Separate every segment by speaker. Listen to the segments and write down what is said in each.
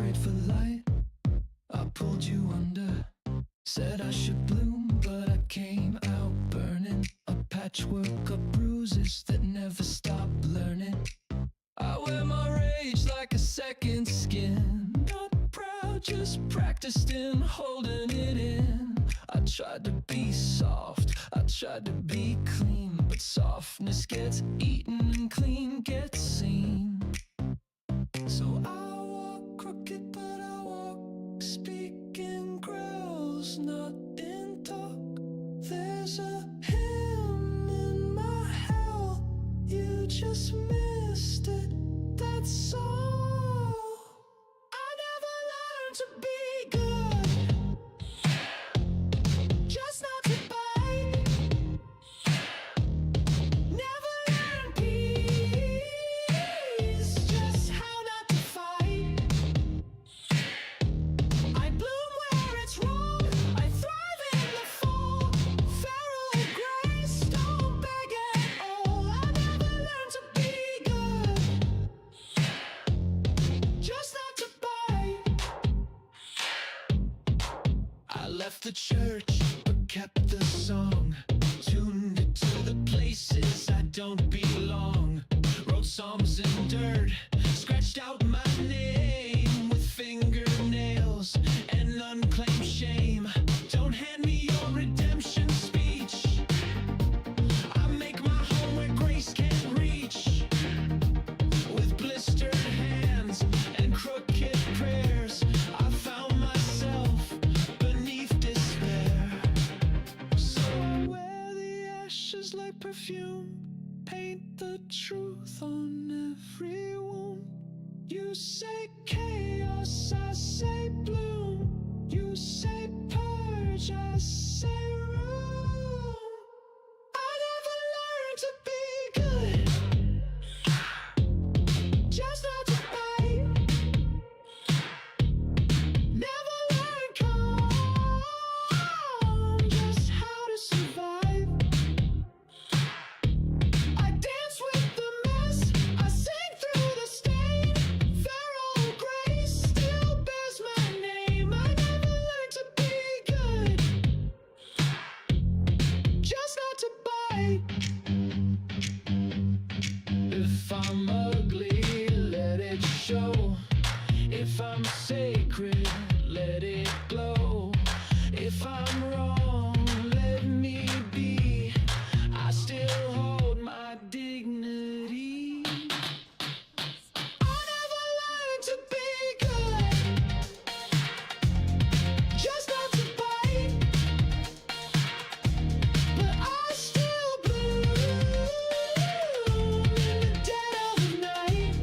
Speaker 1: prayed for light, I pulled you under. Said I should bloom, but I came out burning. A patchwork of bruises that never stop learning. I wear my rage like a second skin. Not proud, just practiced in holding it in. I tried to be soft, I tried to be clean, but softness gets eaten and clean gets seen. So I walk crooked, but I walk speaking growls, not in talk. There's a hymn in my hell, you just missed it, that's all. I never learned to be good, just not to bite. Never learned peace, just how not to fight. I bloom where it's wrong, I thrive in the fall. Feral grace, don't beg at all. I never learned to be good, just not to bite. I left the church, but kept the song. Tuned it to the places I don't belong. Wrote psalms in dirt, scratched out my name with fingernails and unclaimed shame. Don't hand me your redemption speech. I make my home where grace can't reach. With blistered hands and crooked prayers, I found myself beneath despair. So I wear the ashes like perfume, paint the truth on every wound. You say chaos, I say bloom. You say purge, I say room. I never learned to be good, just not to bite. Never learned calm, just how to survive. I dance with the mess, I sing through the stain. Feral grace still bears my name. I never learned to be good, just not to bite. If I'm ugly, let it show. If I'm sacred, let it glow. If I'm wrong, let me be. I still hold my dignity. I never learned to be good, just not to bite. But I still bloom in the dead of the night.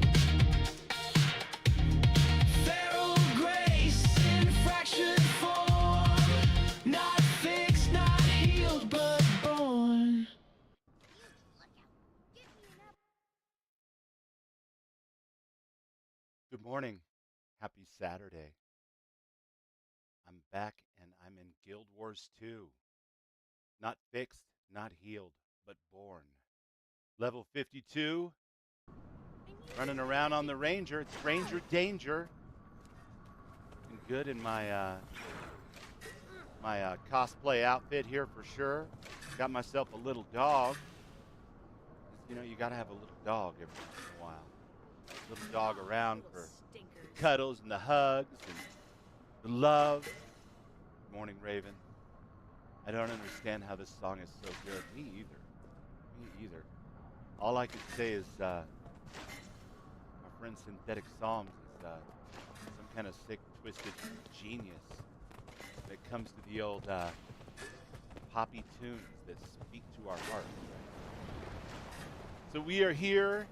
Speaker 1: Feral grace in fractured form, not fixed, not healed, but born.
Speaker 2: Good morning. Happy Saturday. I'm back and I'm in Guild Wars 2. Not fixed, not healed, but born. Level 52. Running around on the Ranger. It's Ranger Danger. Looking good in my cosplay outfit here for sure. Got myself a little dog. You know, you gotta have a little dog every once in a while. Little dog around for the cuddles and the hugs and the love. Good morning, Raven. I don't understand how this song is so good. Me either. Me either. All I can say is our friend Synthetic Psalms is some kind of sick, twisted genius when it comes to the old poppy tunes that speak to our hearts. So we are here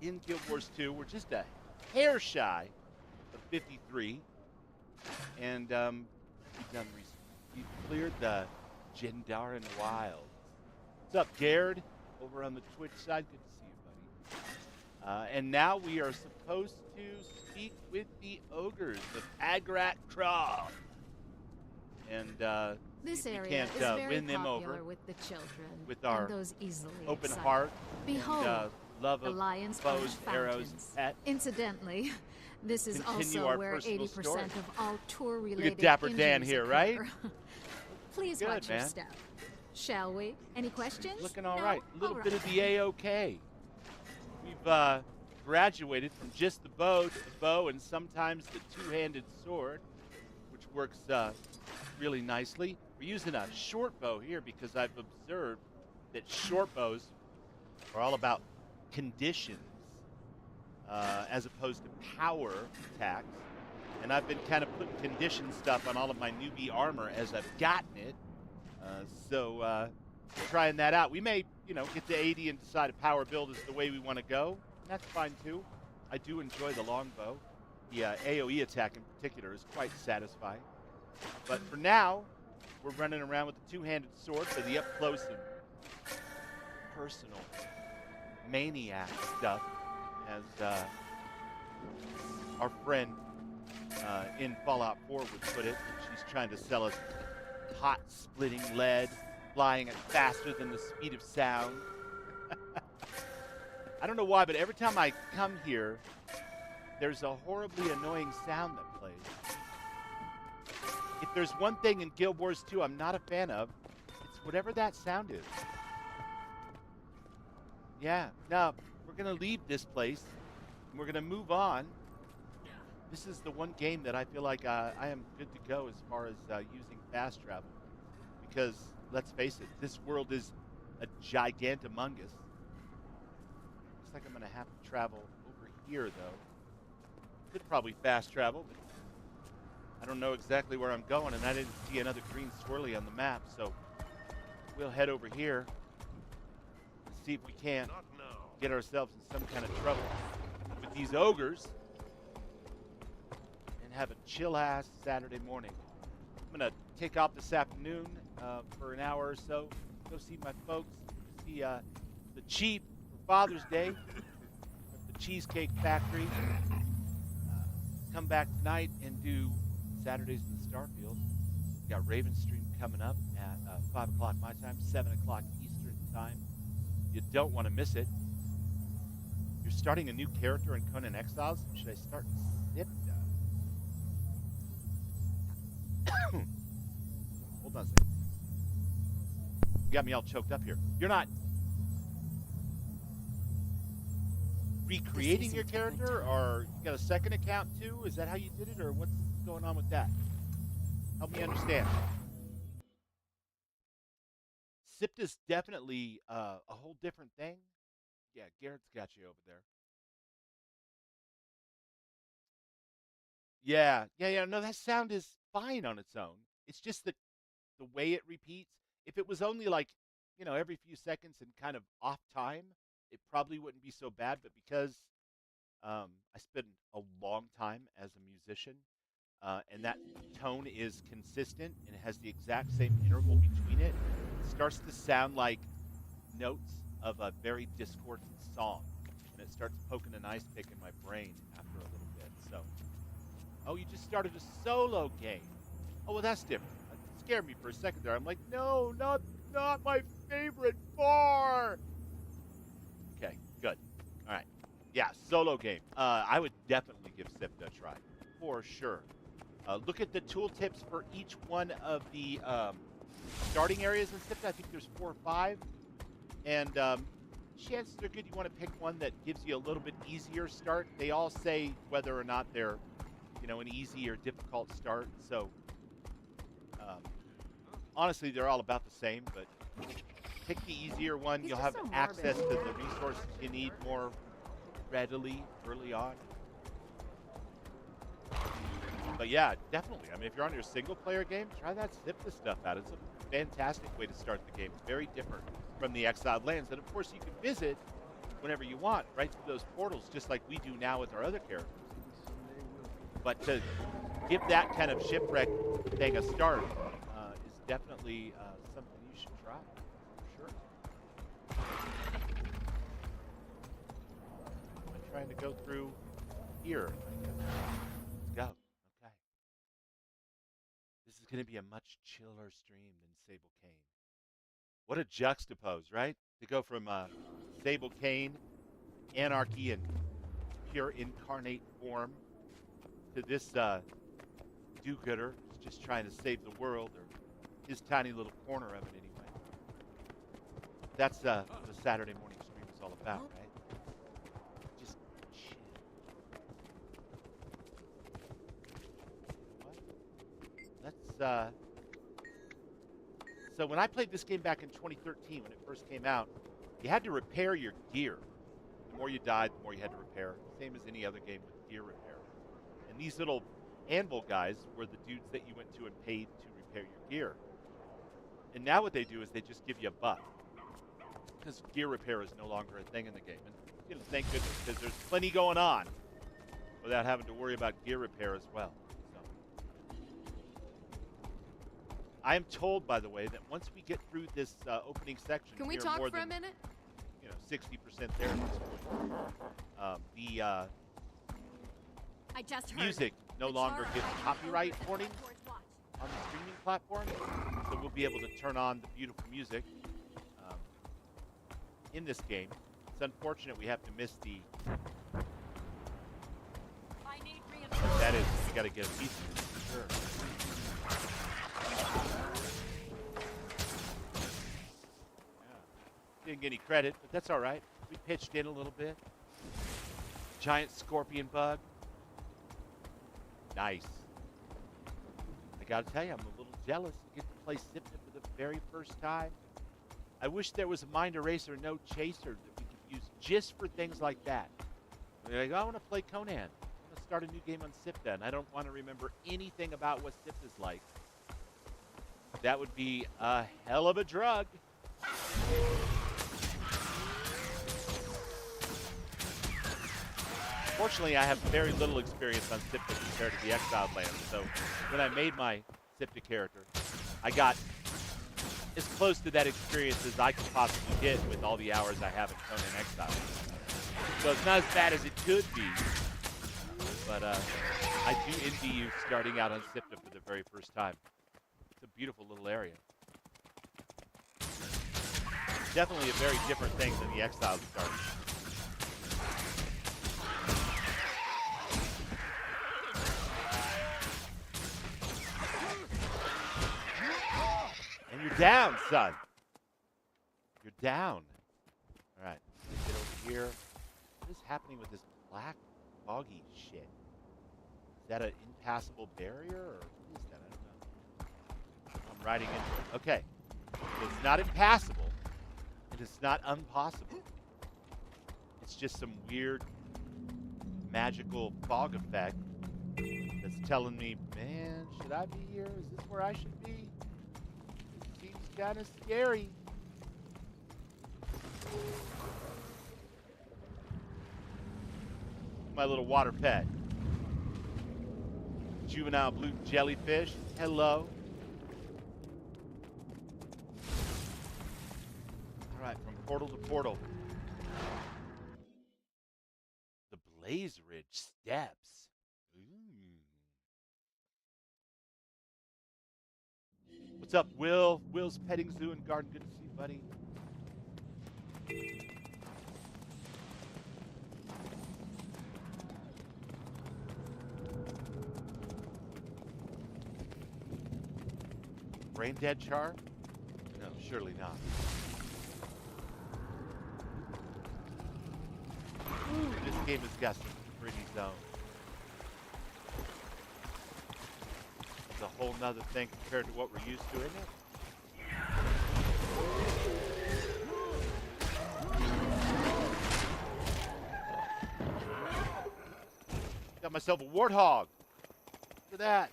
Speaker 2: in Guild Wars 2. We're just a hair shy of 53. And we've done recently. We've cleared the Gendarran Wilds. What's up, Gerd? Over on the Twitch side. Good to see you, buddy. And now we are supposed to speak with the ogres of Agrak Kraal. And
Speaker 3: this
Speaker 2: we
Speaker 3: area
Speaker 2: can't
Speaker 3: is very
Speaker 2: win them
Speaker 3: popular
Speaker 2: over
Speaker 3: with the children
Speaker 2: with our
Speaker 3: and those easily
Speaker 2: open
Speaker 3: excited.
Speaker 2: heart
Speaker 3: Behold,
Speaker 2: and love of
Speaker 3: Alliance
Speaker 2: bows, arrows,
Speaker 3: fountains.
Speaker 2: pet.
Speaker 3: Incidentally, This is
Speaker 2: continue
Speaker 3: also
Speaker 2: our
Speaker 3: where
Speaker 2: personal
Speaker 3: 80%
Speaker 2: story.
Speaker 3: of all tour-related
Speaker 2: Look at Dapper Dan
Speaker 3: injuries
Speaker 2: here,
Speaker 3: occur.
Speaker 2: right?
Speaker 3: Please
Speaker 2: Good,
Speaker 3: watch your
Speaker 2: man.
Speaker 3: step. Shall we? Any questions?
Speaker 2: Looking all
Speaker 3: No?
Speaker 2: right. A little
Speaker 3: All
Speaker 2: bit
Speaker 3: right.
Speaker 2: of the A-OK. We've graduated from just the bow to the bow and sometimes the two-handed sword, which works really nicely. We're using a short bow here because I've observed that short bows are all about conditions as opposed to power attacks. And I've been kind of putting condition stuff on all of my newbie armor as I've gotten it. So trying that out. We may, get to 80 and decide a power build is the way we want to go. And that's fine too. I do enjoy the longbow. The AoE attack in particular is quite satisfying. But for now, we're running around with the two-handed sword for the up-close and personal maniac stuff, as our friend in Fallout 4 would put it. She's trying to sell us hot splitting lead, flying at faster than the speed of sound. I don't know why, but every time I come here, there's a horribly annoying sound that plays. If there's one thing in Guild Wars 2 I'm not a fan of, it's whatever that sound is. Yeah, no, we're going to leave this place, and we're going to move on. This is the one game that I feel like I am good to go as far as using fast travel. Because, let's face it, this world is a gigantumongous. Looks like I'm going to have to travel over here, though. Could probably fast travel, but I don't know exactly where I'm going, and I didn't see another green swirly on the map, so we'll head over here and see if we can't get ourselves in some kind of trouble with these ogres and have a chill-ass Saturday morning. I'm going to take off this afternoon for an hour or so, go see my folks, see the Chief for Father's Day at the Cheesecake Factory. Come back tonight and do Saturdays in the Starfield. We got Raven Stream coming up at 5 o'clock my time, 7 o'clock Eastern time. You don't want to miss it. You're starting a new character in Conan Exiles. Should I start Sipta? Hold on a second. You got me all choked up here. You're not recreating your character, or you got a second account too? Is that how you did it, or what's going on with that? Help me understand. Sipta's definitely a whole different thing. Yeah, Garrett's got you over there. Yeah. No, that sound is fine on its own. It's just that the way it repeats. If it was only like, every few seconds and kind of off time, it probably wouldn't be so bad. But because I spent a long time as a musician, and that tone is consistent and it has the exact same interval between it, it starts to sound like notes of a very discordant song, and it starts poking an ice pick in my brain after a little bit. So, oh, you just started a solo game. Oh, well, that's different. It scared me for a second there. I'm like, no, not my favorite bar. Okay, good. All right. Yeah, solo game. I would definitely give Sipta a try, for sure. Look at the tooltips for each one of the starting areas in Sipta. I think there's 4 or 5. And chances are good you want to pick one that gives you a little bit easier start. They all say whether or not they're, an easy or difficult start. So, honestly, they're all about the same. But pick the easier one. You'll have access to the resources you need more readily early on. But yeah, definitely. I mean, if you're on your single-player game, try that Sipta stuff out. It's a fantastic way to start the game. Very different from the Exiled Lands. And, of course, you can visit whenever you want, right through those portals, just like we do now with our other characters. But to give that kind of shipwreck thing a start is definitely something you should try, for sure. I'm trying to go through here, I guess. Let's go. This is going to be a much chiller stream than Sable Cane. What a juxtapose, right? To go from Sable Cane, anarchy, and pure incarnate form, to this do-gooder who's just trying to save the world, or his tiny little corner of it anyway. That's what a Saturday morning stream is all about, right? Just shit. What? Let's So when I played this game back in 2013, when it first came out, you had to repair your gear. The more you died, the more you had to repair. Same as any other game with gear repair. And these little anvil guys were the dudes that you went to and paid to repair your gear. And now what they do is they just give you a buff. Because gear repair is no longer a thing in the game. And you know, thank goodness, because there's plenty going on without having to worry about gear repair as well. I am told, by the way, that once we get through this opening section,
Speaker 3: Can we
Speaker 2: are
Speaker 3: talk
Speaker 2: more
Speaker 3: for a
Speaker 2: than,
Speaker 3: minute?
Speaker 2: 60% there at this point. The
Speaker 3: I just heard.
Speaker 2: music no longer gets copyright warnings on the streaming platform, so we'll be able to turn on the beautiful music in this game. It's unfortunate we have to miss the. That is, we got to get a piece of it for sure. Didn't get any credit, but that's all right. We pitched in a little bit. Giant scorpion bug. Nice. I gotta tell you, I'm a little jealous to get to play Sipna for the very first time. I wish there was a mind eraser, no chaser that we could use just for things like that. Like, I want to play Conan. I want to start a new game on Sipna, and I don't want to remember anything about what Sipna's like. That would be a hell of a drug. Fortunately, I have very little experience on Sipta compared to the Exiled Lands, so when I made my Sipta character, I got as close to that experience as I could possibly get with all the hours I have in Conan Exile. So it's not as bad as it could be, but I do envy you starting out on Sipta for the very first time. It's a beautiful little area. Definitely a very different thing than the Exiled start. And you're down, son. You're down. All right, let's get over here. What is happening with this black, foggy shit? Is that an impassable barrier, or what is that? I don't know. I'm riding into it. Okay, it's not impassable, and it's not impossible. It's just some weird, magical fog effect that's telling me, man, should I be here? Is this where I should be? It seems kind of scary. My little water pet. Juvenile blue jellyfish. Hello. All right, from portal to portal. The Blaze Ridge Steps. Ooh. What's up, Will? Will's Petting Zoo and Garden. Good to see you, buddy. Brain dead, Char? No, surely not. Ooh, this game has got some pretty zones. It's a whole nother thing compared to what we're used to, isn't it? Got myself a warthog. Look at that.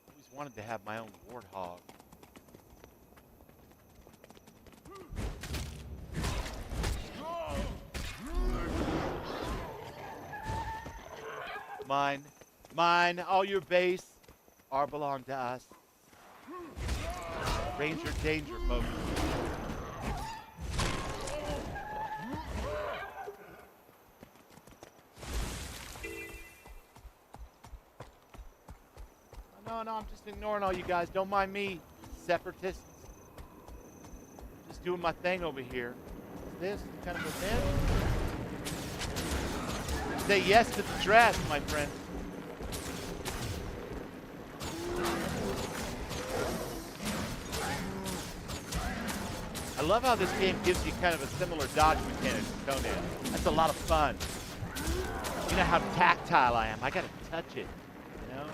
Speaker 2: Always wanted to have my own warthog. Mine. Mine. All your base are belong to us. Ranger danger, folks. No, I'm just ignoring all you guys. Don't mind me, separatists. Just doing my thing over here. Is this kind of event? Say yes to the draft, my friend. love how this game gives you kind of a similar dodge mechanic to Conan. That's a lot of fun. You know how tactile I am. I gotta touch it. You know,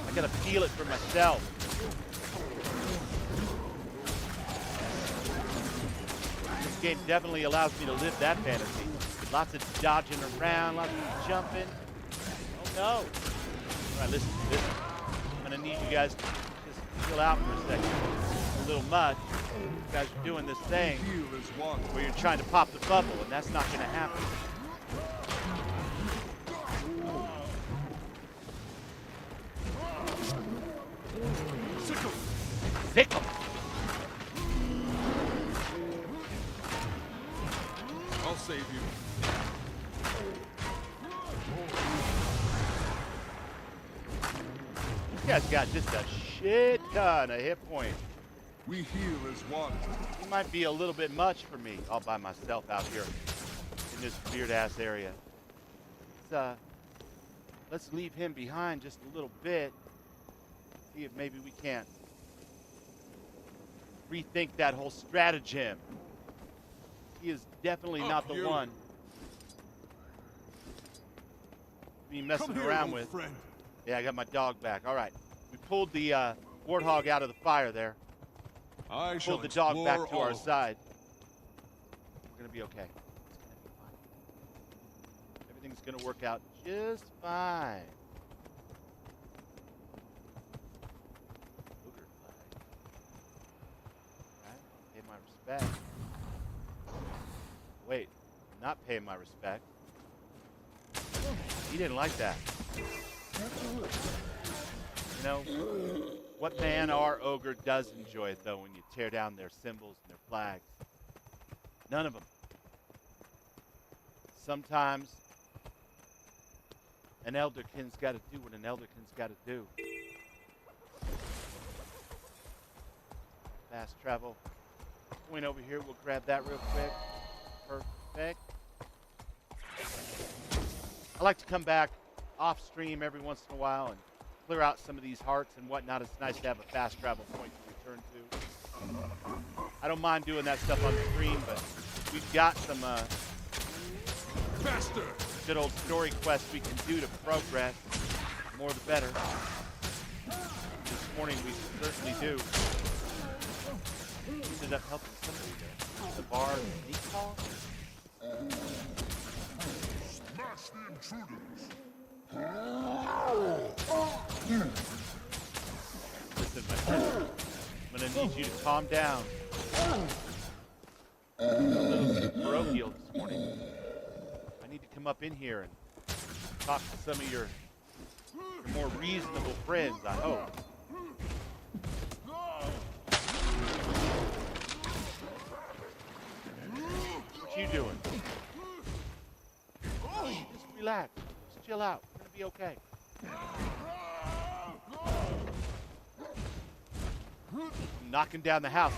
Speaker 2: I gotta feel it for myself. This game definitely allows me to live that fantasy. Lots of dodging around, lots of jumping. Oh no. All right, listen. I'm gonna need you guys to just chill out for a second. It's a little much. You guys are doing this thing where you're trying to pop the bubble, and that's not gonna happen. Sickle.
Speaker 4: I'll save you.
Speaker 2: This guy's got just a shit ton of hit points.
Speaker 4: We heal as one.
Speaker 2: He might be a little bit much for me all by myself out here in this weird-ass area. Let's leave him behind just a little bit. See if maybe we can't rethink that whole stratagem. He is definitely not the one to be messing around with.
Speaker 4: Friend.
Speaker 2: Yeah, I got my dog back. All right. We pulled the warthog out of the fire there.
Speaker 4: I shall
Speaker 2: Pulled the dog back to our
Speaker 4: all.
Speaker 2: side. We're going to be okay. It's going to be fine. Everything's going to work out just fine. Ogre flag. All right. Pay my respect. Wait. I'm not paying my respect. He didn't like that. You know, what man or ogre does enjoy it, though, when you tear down their symbols and their flags? None of them. Sometimes an Elderkin's got to do what an Elderkin's got to do. Fast travel. Point over here. We'll grab that real quick. Perfect. I like to come back off stream every once in a while and clear out some of these hearts and whatnot. It's nice to have a fast travel point to return to. I don't mind doing that stuff on stream, but we've got some
Speaker 4: Faster.
Speaker 2: good old story quests we can do to progress. The more the better. This morning we certainly do. Ended up helping somebody there. The bar and sneak call.
Speaker 4: Smash the intruders.
Speaker 2: Listen, my friend, I'm gonna need you to calm down. A little parochial this morning. I need to come up in here and talk to some of your more reasonable friends, I hope. What you doing? Just relax. Just chill out. We're gonna be okay. I'm knocking down the house.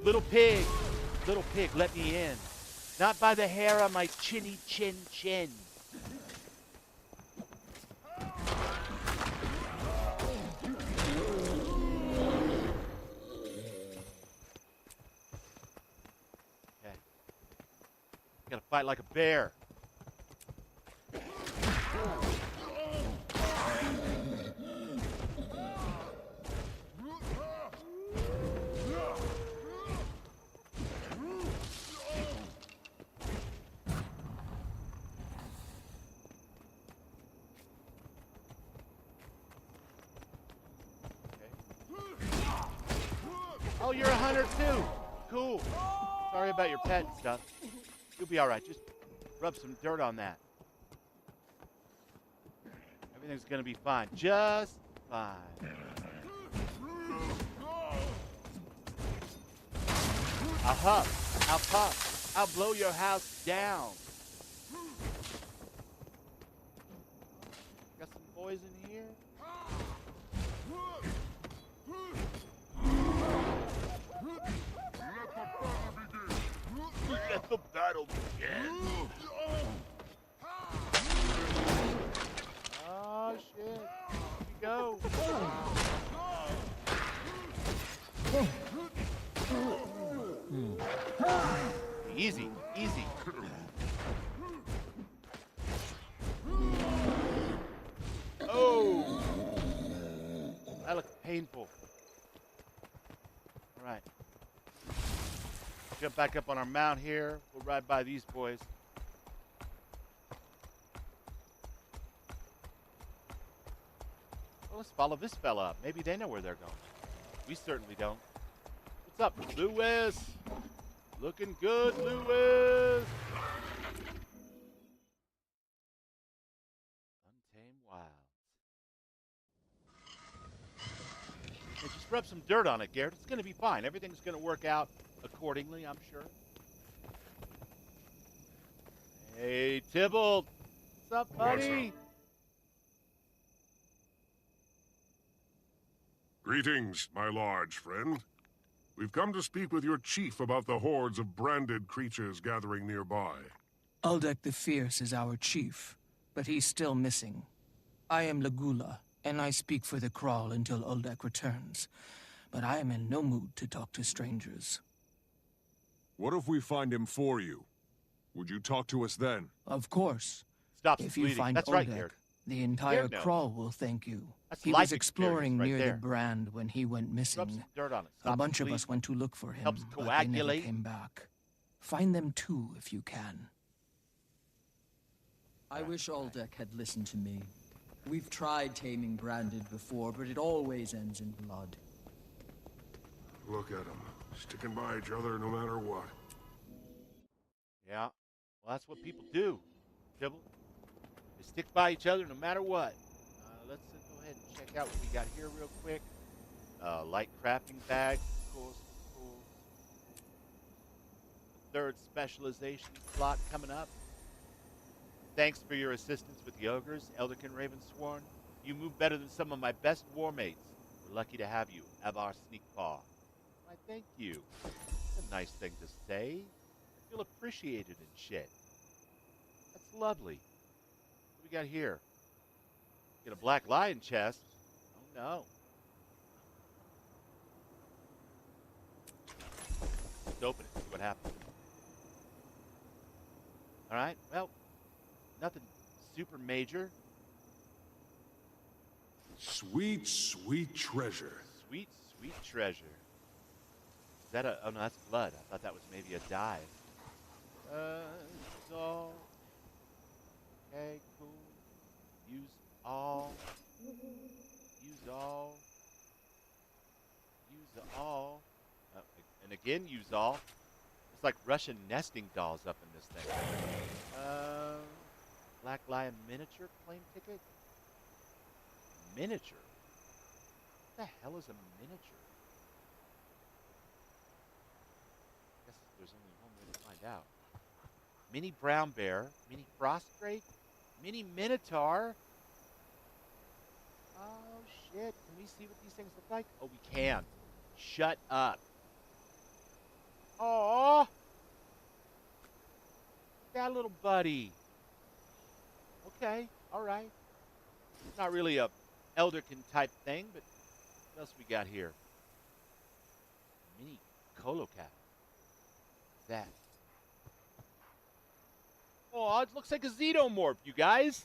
Speaker 2: Little pig, let me in. Not by the hair on my chinny chin chin. Okay. Gotta fight like a bear. Oh, you're a hunter too. Cool. Sorry about your pet and stuff. You'll be all right. Just rub some dirt on that. Everything's gonna be fine. Just fine. I'll huff. I'll puff. I'll blow your house down. Got some boys in here. Let the battle begin. Oh shit. Here we go. Easy, easy. Oh! That looks painful. All right. Jump back up on our mount here. We'll ride by these boys. Well, let's follow this fella up. Maybe they know where they're going. We certainly don't. What's up, Lewis? Looking good, Lewis. Untamed Wilds. Hey, just rub some dirt on it, Garrett. It's going to be fine. Everything's going to work out accordingly, I'm sure. Hey, Tybalt. What's up, buddy?
Speaker 5: Greetings, my large friend. We've come to speak with your chief about the hordes of branded creatures gathering nearby.
Speaker 6: Uldek the Fierce is our chief, but he's still missing. I am Lagula, and I speak for the Kraal until Uldek returns. But I am in no mood to talk to strangers.
Speaker 4: What if we find him for you? Would you talk to us then?
Speaker 6: Of course.
Speaker 2: Stop
Speaker 6: If you
Speaker 2: bleeding.
Speaker 6: find
Speaker 2: That's
Speaker 6: Uldek,
Speaker 2: right, Garrett.
Speaker 6: the entire
Speaker 2: Garrett knows.
Speaker 6: Kraal will thank you.
Speaker 2: That's
Speaker 6: He
Speaker 2: life
Speaker 6: was exploring
Speaker 2: experience right
Speaker 6: near
Speaker 2: there.
Speaker 6: the brand when he went
Speaker 2: Rub
Speaker 6: missing.
Speaker 2: some dirt on it.
Speaker 6: A
Speaker 2: Stop
Speaker 6: bunch of
Speaker 2: bleeding.
Speaker 6: us went to look for him,
Speaker 2: Helps
Speaker 6: but they never
Speaker 2: coagulate.
Speaker 6: came back. Find them too, if you can.
Speaker 7: I wish Uldek had listened to me. We've tried taming branded before, but it always ends in blood.
Speaker 5: Look at them, sticking by each other no matter what.
Speaker 2: Yeah. Well, that's what people do, Tybalt. They stick by each other no matter what. Let's go ahead and check out what we got here real quick. Light crafting bag, of course. The third specialization slot coming up. Thanks for your assistance with the ogres, Elderkin Ravensworn. You move better than some of my best war mates. We're lucky to have you, Avar Sneakpaw. Why, thank you. That's a nice thing to say. I feel appreciated and shit. That's lovely. What do we got here? Get a black lion chest. Oh no. Let's open it, see what happens. Alright, well, nothing super major.
Speaker 4: Sweet, sweet treasure.
Speaker 2: Sweet, sweet treasure. Is that a... Oh no, that's blood. I thought that was maybe a dye. Use all. Okay, cool. Use all. Use all. Use all. And again, use all. It's like Russian nesting dolls up in this thing. Black Lion miniature plane ticket? Miniature? What the hell is a miniature? I guess there's only one way to find out. Mini brown bear, mini frost drake, mini minotaur. Oh shit, can we see what these things look like? Oh, we can. Shut up. Aww. That little buddy. Okay, alright. It's not really a Elderkin type thing, but what else we got here? Mini Colo cat. What's that? Oh, it looks like a xenomorph, you guys.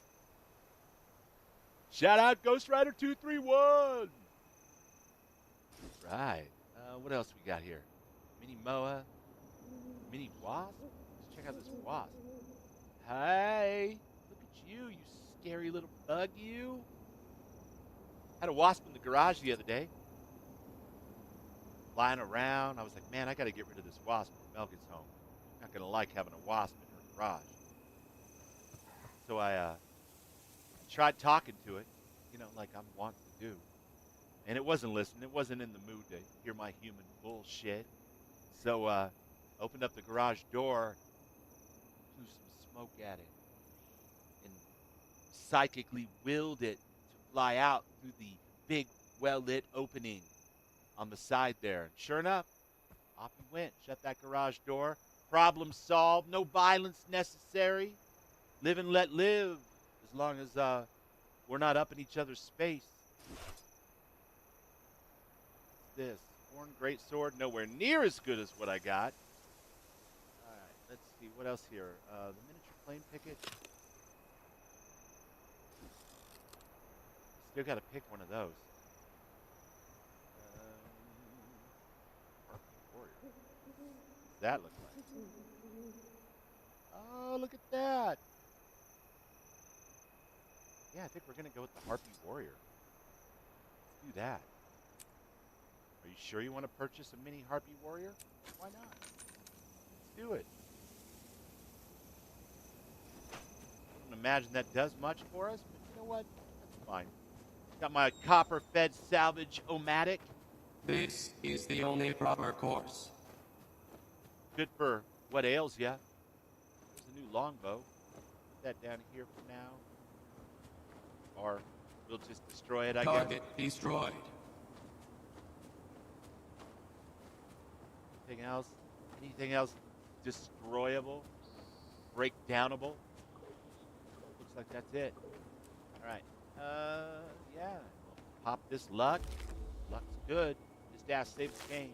Speaker 2: Shout out Ghost Rider 231. Right. What else we got here? Mini Moa. Mini wasp. Let's check out this wasp. Hey, look at you, you scary little bug, you. Had a wasp in the garage the other day. Flying around. I was like, man, I got to get rid of this wasp when Mel gets home. I'm not going to like having a wasp in her garage. So I tried talking to it, you know, like I'm wanting to do. And it wasn't listening. It wasn't in the mood to hear my human bullshit. So opened up the garage door, blew some smoke at it, and psychically willed it to fly out through the big, well-lit opening on the side there. And sure enough, off he went. Shut that garage door. Problem solved. No violence necessary. Live and let live, as long as we're not up in each other's space. What's this? Norn greatsword, nowhere near as good as what I got. Alright, let's see, what else here? The miniature plane picket. Still gotta pick one of those. Harpy warrior. What does that look like? Oh, look at that! Yeah, I think we're gonna go with the Harpy Warrior. Let's do that. Are you sure you want to purchase a mini Harpy Warrior? Why not? Let's do it. I don't imagine that does much for us, but you know what? That's fine. Got my copper-fed salvage O-matic.
Speaker 8: This is the only proper course.
Speaker 2: Good for what ails ya. There's a new longbow. Put that down here for now. Or we'll just destroy it, I guess.
Speaker 8: Target destroyed.
Speaker 2: Anything else? Anything else destroyable? Breakdownable? Looks like that's it. Alright. Yeah. Pop this luck. Luck's good. Just ask saves the game.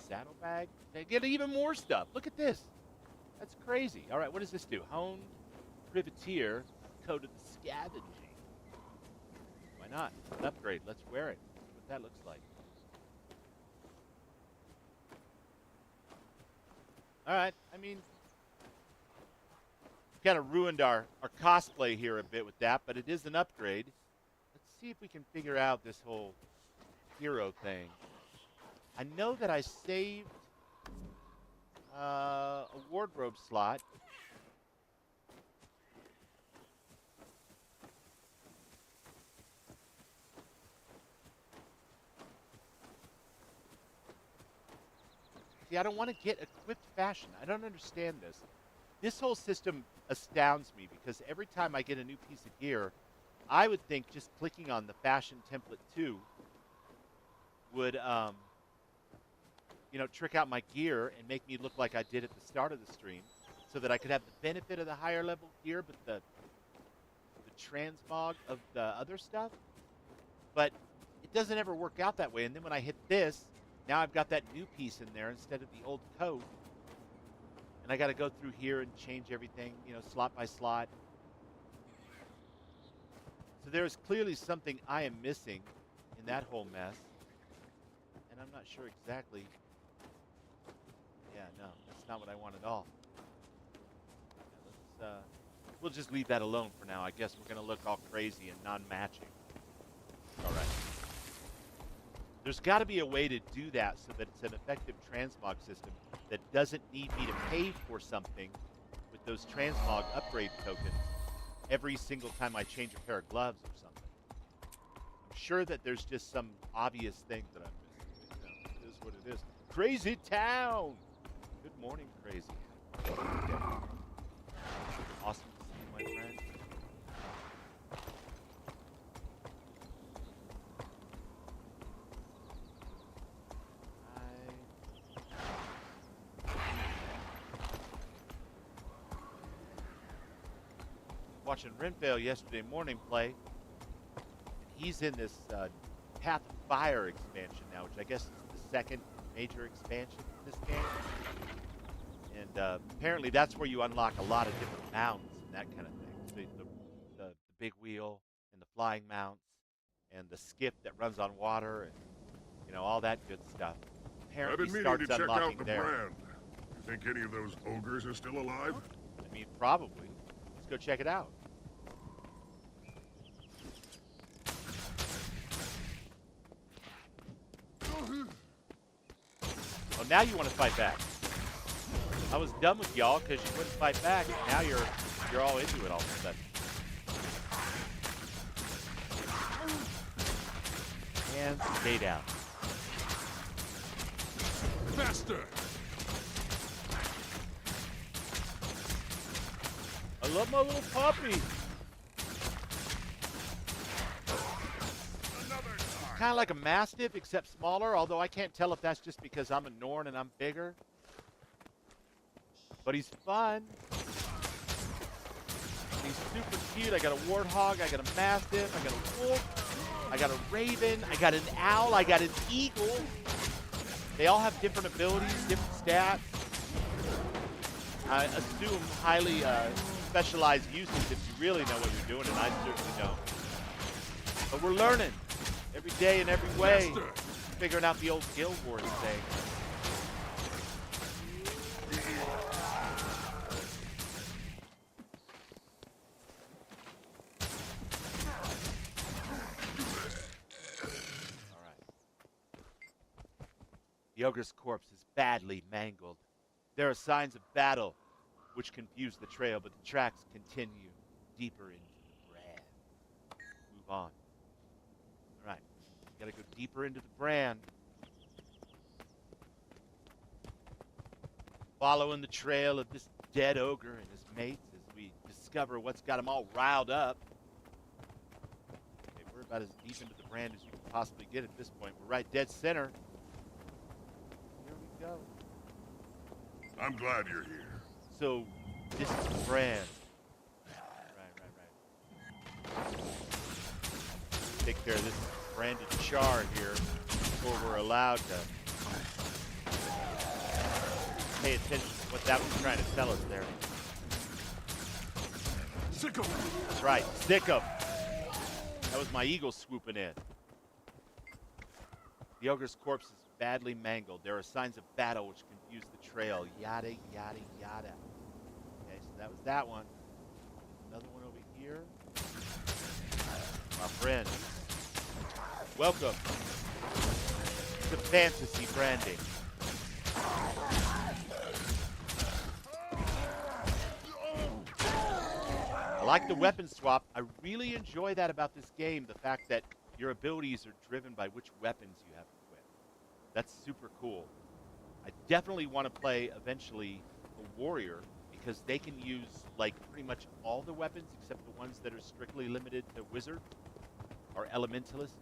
Speaker 2: Saddlebag? They get even more stuff. Look at this. That's crazy. Alright, what does this do? Honed Privateer, Code of the Scavenging. Why not? An upgrade. Let's wear it. See what that looks like. Alright, I mean, kind of ruined our cosplay here a bit with that, but it is an upgrade. Let's see if we can figure out this whole hero thing. I know that I saved a wardrobe slot. See, I don't want to get equipped fashion. I don't understand this. This whole system astounds me because every time I get a new piece of gear, I would think just clicking on the fashion template 2 would, you know, trick out my gear and make me look like I did at the start of the stream so that I could have the benefit of the higher level gear but the transmog of the other stuff. But it doesn't ever work out that way. And then when I hit this, now I've got that new piece in there instead of the old coat. And I got to go through here and change everything, you know, slot by slot. So there's clearly something I am missing in that whole mess. And I'm not sure exactly. Yeah, no, that's not what I want at all. Yeah, we'll just leave that alone for now. I guess we're going to look all crazy and non-matching. All right. There's got to be a way to do that so that it's an effective transmog system that doesn't need me to pay for something with those transmog upgrade tokens every single time I change a pair of gloves or something. I'm sure that there's just some obvious thing that I'm missing. You know, it is what it is. Crazy town! Good morning, Crazy. Okay. Awesome to see you, my friend. Watching Renvale yesterday morning play, and he's in this Path of Fire expansion now, which I guess is the second major expansion in this game. And apparently that's where you unlock a lot of different mounts and that kind of thing. So the big wheel and the flying mounts and the skip that runs on water and, you know, all that good stuff.
Speaker 5: I've
Speaker 2: Apparently
Speaker 5: been meaning to
Speaker 2: starts
Speaker 5: check out
Speaker 2: unlocking
Speaker 5: the
Speaker 2: there.
Speaker 5: brand. You think any of those ogres are still alive?
Speaker 2: I mean, probably. Let's go check it out. Oh, now you want to fight back. I was done with y'all because you wouldn't fight back. Now you're all into it all of a sudden. And stay down.
Speaker 5: Faster!
Speaker 2: I love my little puppy. Kind of like a Mastiff, except smaller, although I can't tell if that's just because I'm a Norn and I'm bigger. But he's fun. He's super cute. I got a Warthog, I got a Mastiff, I got a Wolf. I got a raven, I got an owl, I got an eagle. They all have different abilities, different stats. I assume highly specialized uses if you really know what you're doing, and I certainly don't. But we're learning every day in every way, figuring out the old Guild Wars thing. The ogre's corpse is badly mangled. There are signs of battle which confuse the trail, but the tracks continue deeper into the brand. Move on. All right, gotta go deeper into the brand. Following the trail of this dead ogre and his mates as we discover what's got them all riled up. Okay, we're about as deep into the brand as you can possibly get at this point. We're right dead center. Go.
Speaker 5: I'm glad you're here.
Speaker 2: So, this is the brand. Right. Take care of this branded char here before we're allowed to pay attention to what that was trying to tell us there.
Speaker 5: Sick 'em.
Speaker 2: That's right, sick 'em. That was my eagle swooping in. The ogre's corpse is badly mangled. There are signs of battle which confuse the trail. Yada, yada, yada. Okay, so that was that one. Another one over here. My friend. Welcome to fantasy branding. I like the weapon swap. I really enjoy that about this game, the fact that your abilities are driven by which weapons you have equipped. That's super cool. I definitely want to play eventually a warrior because they can use like pretty much all the weapons except the ones that are strictly limited to wizard or elementalists.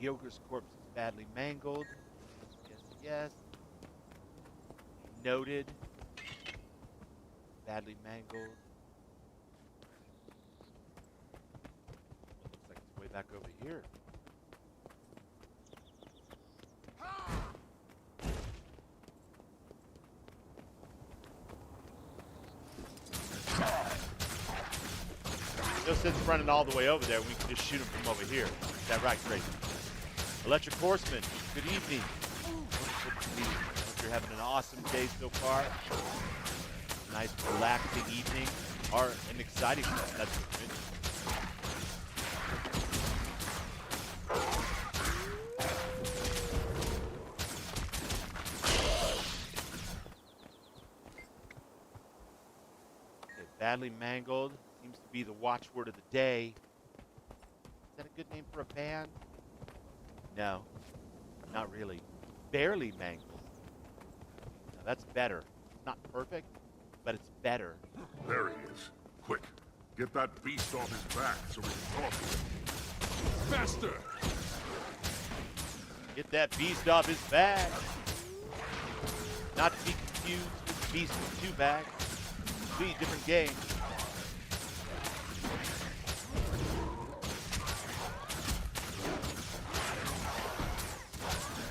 Speaker 2: The ogre's corpse is badly mangled. Yes, yes. Noted. Badly mangled. Looks like it's way back over here. No sense running all the way over there. We can just shoot him from over here. Is that right, Crazy? Electric Horseman, good evening. Hope you're having an awesome day so far. Nice, relaxing evening, or an exciting one. That's good. Okay, badly mangled seems to be the watchword of the day. Is that a good name for a band? No, not really. Barely mangled. Now that's better. Not perfect, but it's better.
Speaker 5: There he is. Quick, get that beast off his back so we can talk to him. Faster!
Speaker 2: Get that beast off his back. Not to be confused with the beast with two backs. Completely different game.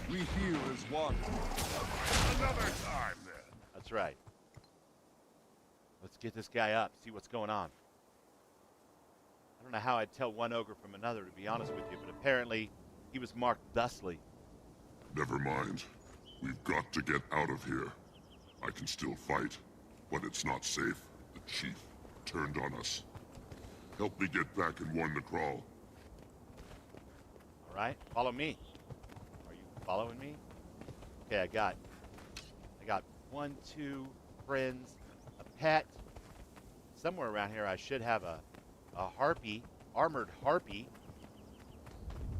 Speaker 4: We heal as one.
Speaker 5: Another time, then.
Speaker 2: That's right. Let's get this guy up, see what's going on. I don't know how I'd tell one ogre from another, to be honest with you, but apparently he was marked thusly.
Speaker 5: Never mind. We've got to get out of here. I can still fight, but it's not safe. The chief turned on us. Help me get back and warn the Kraal.
Speaker 2: All right, follow me. Are you following me? Okay, I got 1, 2 friends, a pet. Somewhere around here I should have a harpy, armored harpy.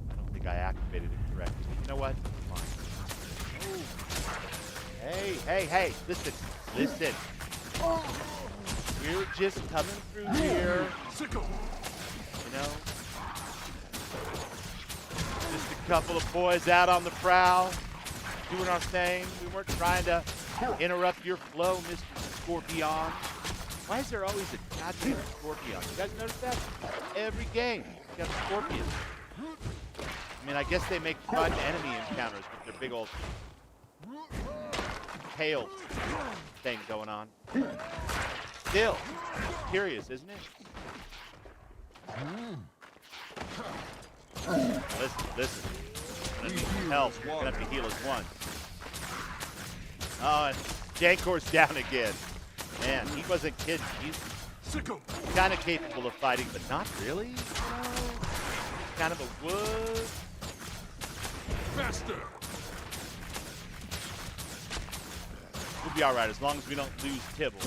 Speaker 2: I don't think I activated it correctly. You know what? Fine. Hey, listen. We're just coming through here. You know? Just a couple of boys out on the prowl, doing our thing. We weren't trying to interrupt your flow, Mr. Scorpion. Why is there always a goddamn scorpion. You guys notice that? Every game, you got scorpions. I mean, I guess they make fun enemy encounters with their big old tail thing going on. Still, curious, isn't it? Listen. I'm gonna need some help. You're gonna have to heal us once. Oh, and Jankor's down again. Man, he wasn't kidding. He's kind of capable of fighting, but not really. You know? Kind of a wood.
Speaker 4: Faster!
Speaker 2: We'll be all right as long as we don't lose Tibble.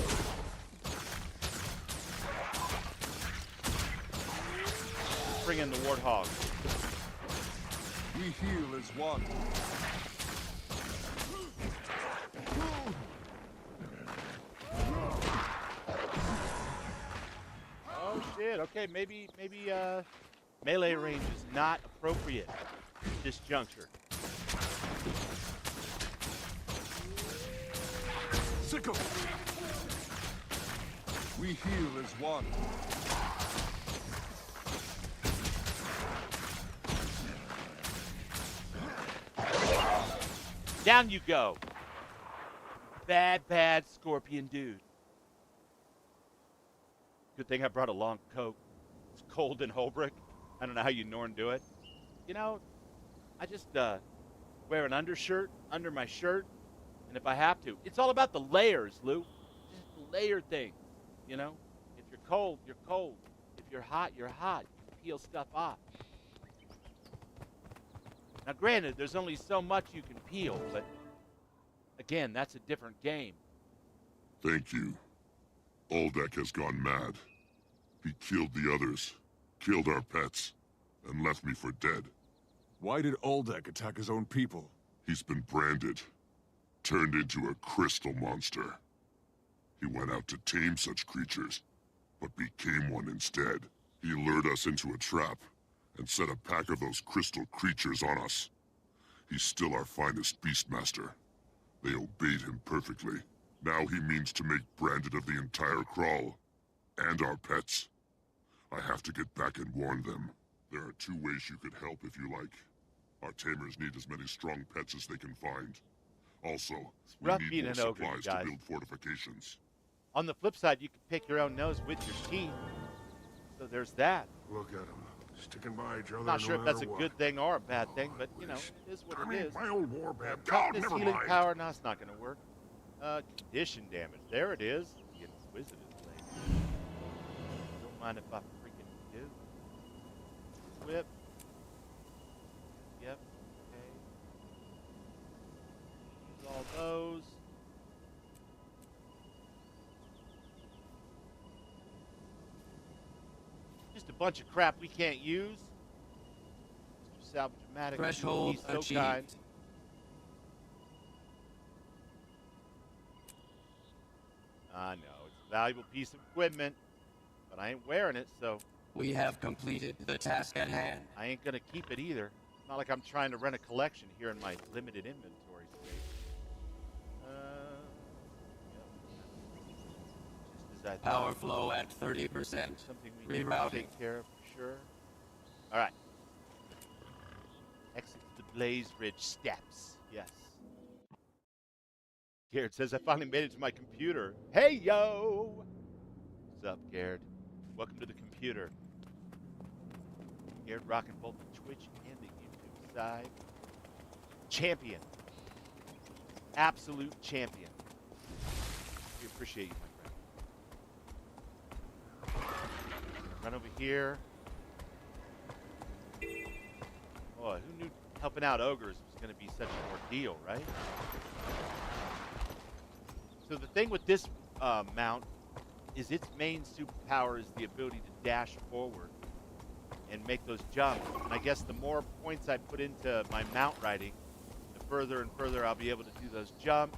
Speaker 2: Bring in the warthog.
Speaker 4: We heal as one.
Speaker 2: Oh shit! Okay, maybe melee range is not appropriate at this juncture.
Speaker 4: Sickle! We heal as one.
Speaker 2: Down you go. Bad scorpion dude. Good thing I brought a long coat. It's cold in Holbrook. I don't know how you Norn do it. You know, I just wear an undershirt under my shirt, and if I have to, it's all about the layers, Lou. Just the layer thing. You know, if you're cold, you're cold. If you're hot, you're hot. You peel stuff off. Now, granted, there's only so much you can peel, but again, that's a different game.
Speaker 5: Thank you. Uldek has gone mad. He killed the others, killed our pets, and left me for dead.
Speaker 4: Why did Uldek attack his own people?
Speaker 5: He's been branded, turned into a crystal monster. He went out to tame such creatures, but became one instead. He lured us into a trap and set a pack of those crystal creatures on us. He's still our finest beastmaster. They obeyed him perfectly. Now he means to make branded of the entire Kraal, and our pets. I have to get back and warn them. There are 2 ways you could help if you like. Our tamers need as many strong pets as they can find. Also, we
Speaker 2: rough
Speaker 5: need
Speaker 2: being
Speaker 5: more
Speaker 2: an ogre,
Speaker 5: supplies
Speaker 2: you
Speaker 5: to
Speaker 2: guys.
Speaker 5: build fortifications.
Speaker 2: On the flip side, you can pick your own nose with your teeth. So there's that.
Speaker 9: Look at them, sticking by each other.
Speaker 2: Not sure
Speaker 9: no
Speaker 2: if that's a
Speaker 9: matter
Speaker 2: good
Speaker 9: what.
Speaker 2: thing or a bad thing, but you know, it is what
Speaker 9: I
Speaker 2: it
Speaker 9: mean,
Speaker 2: is.
Speaker 9: my old warband. God,
Speaker 2: Toughness,
Speaker 9: never
Speaker 2: healing
Speaker 9: mind.
Speaker 2: power, no, it's not going to work. Condition damage. There it is. The Inquisitive Blade. Don't mind if I freaking do. Whip. Yep. Okay. Use all those. Just a bunch of crap we can't use. Mr. Salvage-O-Matic,
Speaker 8: Threshold
Speaker 2: he's so
Speaker 8: achieved.
Speaker 2: kind. I know, it's a valuable piece of equipment, but I ain't wearing it, so
Speaker 8: We have completed the task at hand.
Speaker 2: I ain't gonna keep it either. It's not like I'm trying to rent a collection here in my limited inventory space. Just as I thought.
Speaker 8: Power flow at 30%.
Speaker 2: Something we need to
Speaker 8: Rerouting.
Speaker 2: take care of for sure. All right. Exit the Blaze Ridge steps. Yes. Garrett says, I finally made it to my computer. Hey, yo! What's up, Garrett? Welcome to the computer. Garrett rocking both the Twitch and the YouTube side. Champion. Absolute champion. We appreciate you, my friend. Run over here. Boy, who knew helping out ogres was going to be such an ordeal, right? So the thing with this mount is its main superpower is the ability to dash forward and make those jumps. And I guess the more points I put into my mount riding, the further and further I'll be able to do those jumps.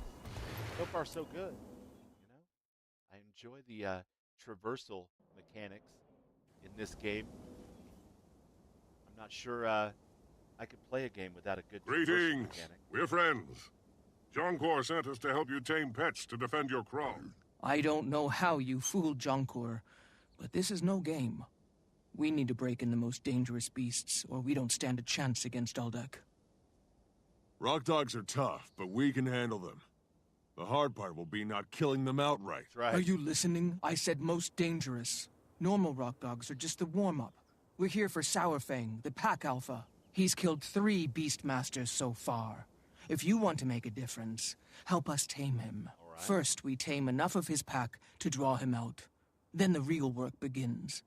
Speaker 2: So far, so good. You know, I enjoy the traversal mechanics in this game. I'm not sure I could play a game without a good traversal
Speaker 9: Greetings.
Speaker 2: mechanic.
Speaker 9: We're friends. Jonkor sent us to help you tame pets to defend your Kraal.
Speaker 6: I don't know how you fooled Jonkor, But this is no game. We need to break in the most dangerous beasts, or we don't stand a chance against Uldek.
Speaker 4: Rock dogs are tough, but we can handle them. The hard part will be not killing them outright.
Speaker 2: That's right.
Speaker 6: Are you listening? I said most dangerous. Normal rock dogs are just the warm-up. We're here for Sourfang, the pack alpha. He's killed 3 beastmasters so far. If you want to make a difference, help us tame him.
Speaker 2: All right.
Speaker 6: First, we tame enough of his pack to draw him out. Then the real work begins.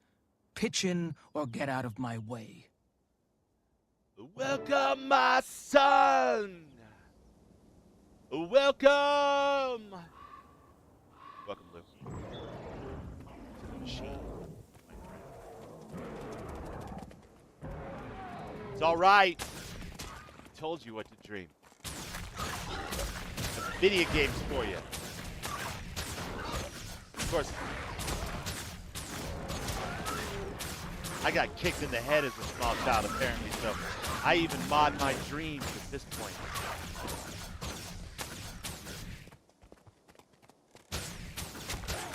Speaker 6: Pitch in or get out of my way.
Speaker 2: Welcome, my son! Welcome! Welcome, Luke. To the machine, my friend. It's all right. I told you what to dream. Some video games for you. Of course, I got kicked in the head as a small child, apparently, so I even mod my dreams at this point.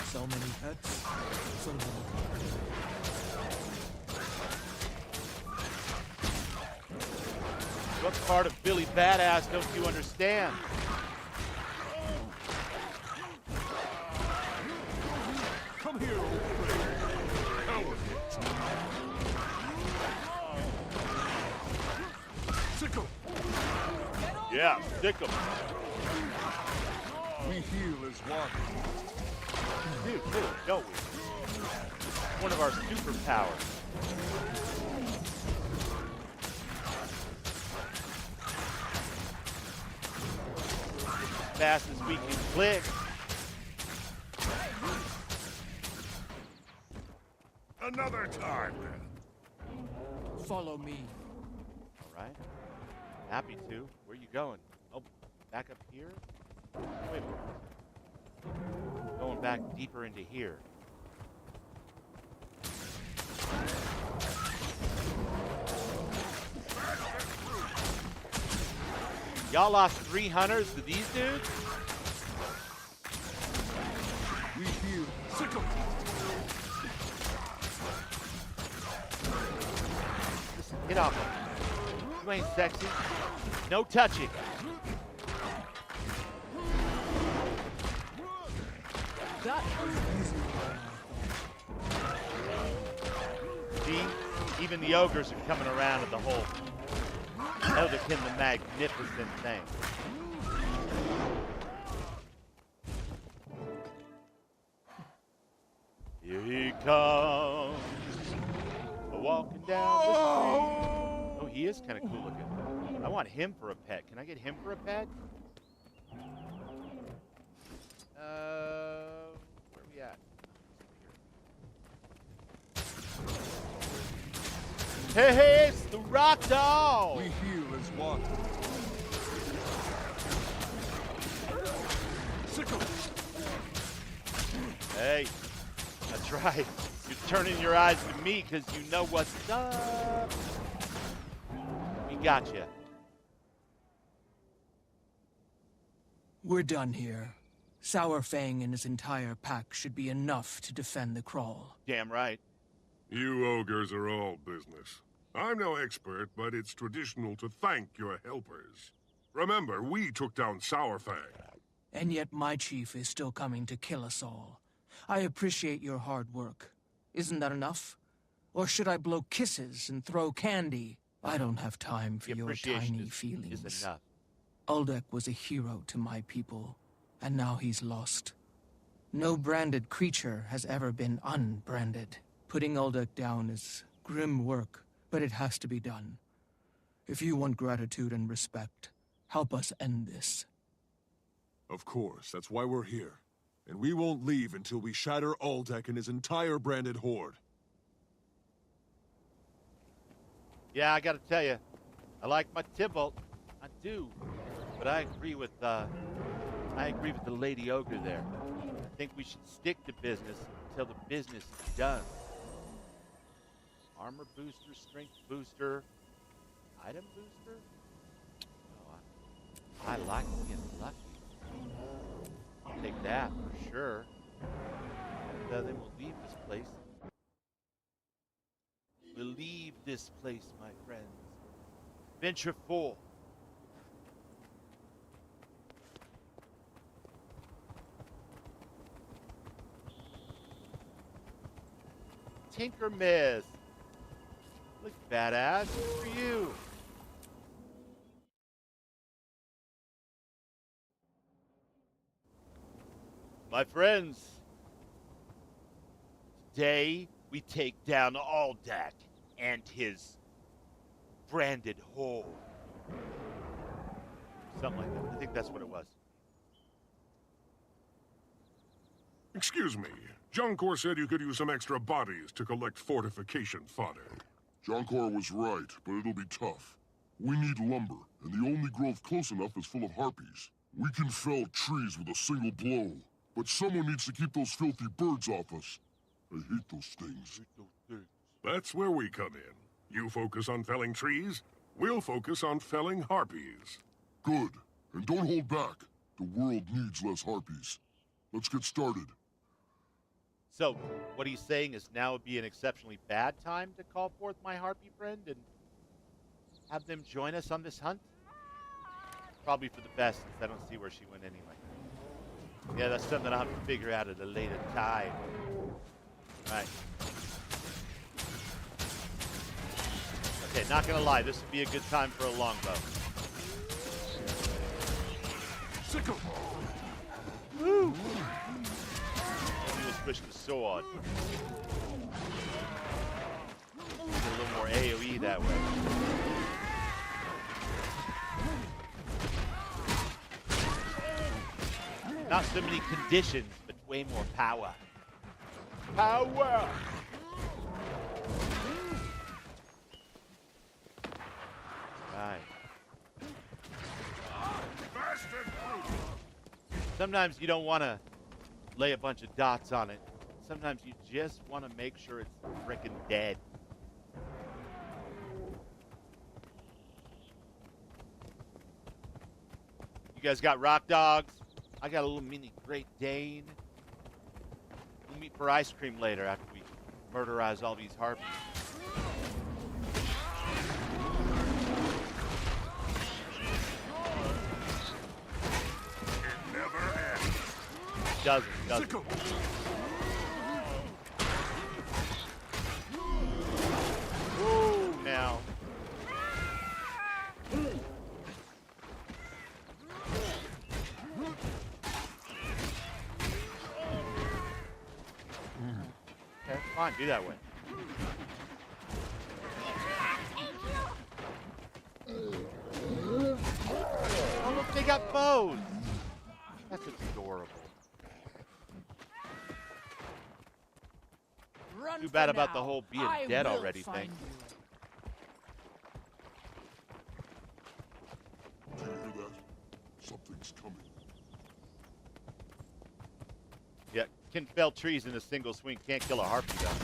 Speaker 6: So many pets, so little.
Speaker 2: What part of Billy Badass don't you understand?
Speaker 4: Come here, old friend. Coward. Sick 'em.
Speaker 2: Yeah, stick 'em.
Speaker 4: We heal as one.
Speaker 2: Dude, don't we? One of our superpowers. Fast as we can click.
Speaker 9: Another time, then.
Speaker 6: Follow me.
Speaker 2: All right. Happy to. Where you going? Oh, back up here? Wait a minute. Going back deeper into here. Y'all lost 3 hunters to these dudes?
Speaker 4: We heal. Sick 'em.
Speaker 2: Listen, get off of me. You ain't sexy. No touching.
Speaker 6: That was easy.
Speaker 2: See? Even the ogres are coming around to the whole Elderkin the magnificent thing. Here he comes, walking down the street. Oh, he is kind of cool looking. I want him for a pet. Can I get him for a pet? Where are we at? Hey, it's the rock dog!
Speaker 4: We heal as one. Sick 'em.
Speaker 2: Hey, that's right. You're turning your eyes to me because you know what's up. We got you.
Speaker 6: We're done here. Sourfang and his entire pack should be enough to defend the Kraal.
Speaker 2: Damn right.
Speaker 9: You ogres are all business. I'm no expert, but it's traditional to thank your helpers. Remember, we took down Sourfang.
Speaker 6: And yet my chief is still coming to kill us all. I appreciate your hard work. Isn't that enough? Or should I blow kisses and throw candy? I don't have time for
Speaker 2: The
Speaker 6: your
Speaker 2: appreciation
Speaker 6: tiny
Speaker 2: is
Speaker 6: feelings.
Speaker 2: enough.
Speaker 6: Uldek was a hero to my people, and now he's lost. No branded creature has ever been unbranded. Putting Uldek down is grim work, but it has to be done. If you want gratitude and respect, help us end this.
Speaker 4: Of course, that's why we're here. And we won't leave until we shatter Uldek and his entire branded horde.
Speaker 2: Yeah, I gotta tell you, I like my Tybalt. I do. But I agree with the Lady Ogre there. I think we should stick to business until the business is done. Armor booster, strength booster, item booster? Oh, I like being lucky. I'll take that for sure. And then we'll leave this place leave this place, my friends. Venture forth. Tinker Miss. Look badass. Good for you. My friends, today we take down Aldak and his branded horde. Something like that. I think that's what it was.
Speaker 9: Excuse me. Jonkor said you could use some extra bodies to collect fortification fodder.
Speaker 5: Jonkor was right, but it'll be tough. We need lumber, and the only grove close enough is full of harpies. We can fell trees with a single blow, but someone needs to keep those filthy birds off us. I hate those things.
Speaker 9: That's where we come in. You focus on felling trees, we'll focus on felling harpies.
Speaker 5: Good. And don't hold back. The world needs less harpies. Let's get started.
Speaker 2: So, what he's saying is now would be an exceptionally bad time to call forth my harpy friend and have them join us on this hunt? Probably for the best, since I don't see where she went anyway. Yeah, that's something I'll have to figure out at a later time. Right. Okay, not gonna lie, this would be a good time for a longbow.
Speaker 9: Sickle!
Speaker 2: Woo! Maybe we'll switch to sword. Get a little more AoE that way. Not so many conditions, but way more power. Power! Right. Sometimes you don't want to lay a bunch of dots on it. Sometimes you just want to make sure it's frickin' dead. You guys got rock dogs? I got a little mini Great Dane. We'll meet for ice cream later after we murderize all these harpies.
Speaker 9: It never ends.
Speaker 2: Doesn't. Ooh, now. Okay, fine, do that way. Oh, look, they got bows. That's adorable.
Speaker 7: Run
Speaker 2: Too bad
Speaker 7: for
Speaker 2: about the
Speaker 7: now.
Speaker 2: whole being
Speaker 7: I
Speaker 2: dead
Speaker 7: will
Speaker 2: already
Speaker 7: find
Speaker 2: thing.
Speaker 5: Do you hear that? Something's coming.
Speaker 2: Yeah, can fell trees in a single swing. Can't kill a harpy though.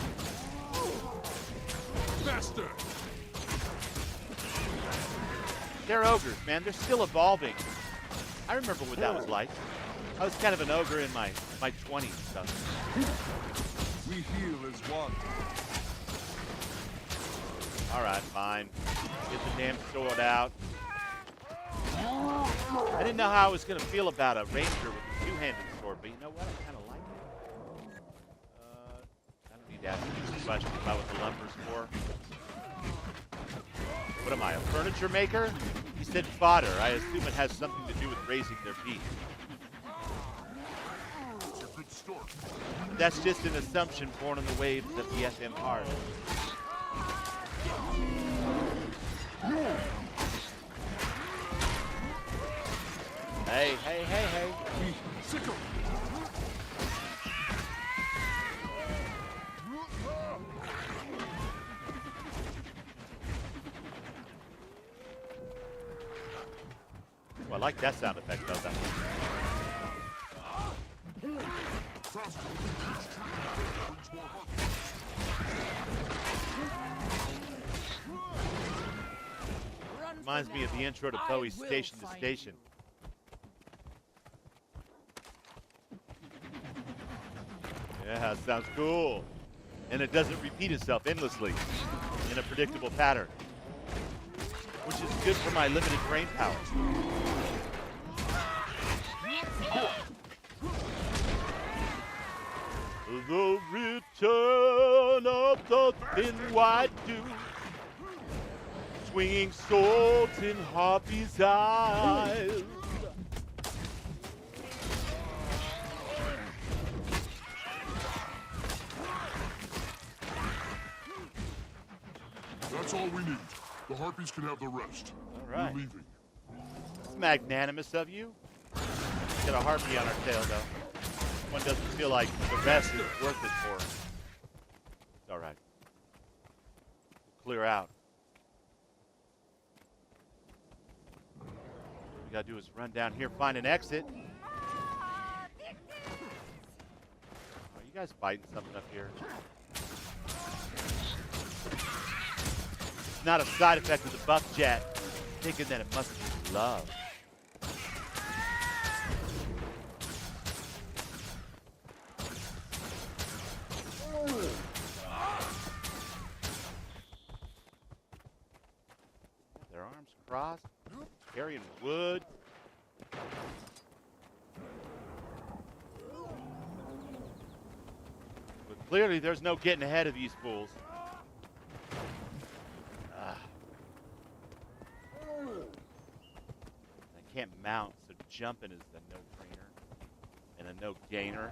Speaker 9: Faster!
Speaker 2: They're ogres, man. They're still evolving. I remember what that was like. I was kind of an ogre in my 20s and stuff.
Speaker 4: We heal as one.
Speaker 2: All right, fine. Get the damn sword out. I didn't know how I was going to feel about a ranger with a two-handed sword, but you know what? I kind of like it. I don't need to ask you a question about what the lumber's for. What am I, a furniture maker? He said fodder. I assume it has something to do with raising their beef.
Speaker 5: It's a good start.
Speaker 2: That's just an assumption born on the waves of the FM heart. Hey.
Speaker 9: Sickle!
Speaker 2: Well, I like that sound effect, though. That reminds me of the intro to Bowie's Station to Station. Yeah, sounds cool. And it doesn't repeat itself endlessly. in a predictable pattern, which is good for my limited brain power. The return of the thin white dew, swinging swords in Harpy's eyes.
Speaker 5: That's all we need. The Harpies can have the rest.
Speaker 2: All right.
Speaker 5: We're leaving.
Speaker 2: It's magnanimous of you. Get a harpy on our tail, though. One doesn't feel like the rest is worth it for us. It's all right. We'll clear out. What we gotta do is run down here, find an exit. Are you guys biting something up here? It's not a side effect of the buck jet. Thinking that it must be love. Their arms crossed, carrying wood. But clearly there's no getting ahead of these fools. I can't mount, so jumping is a no-brainer and a no-gainer.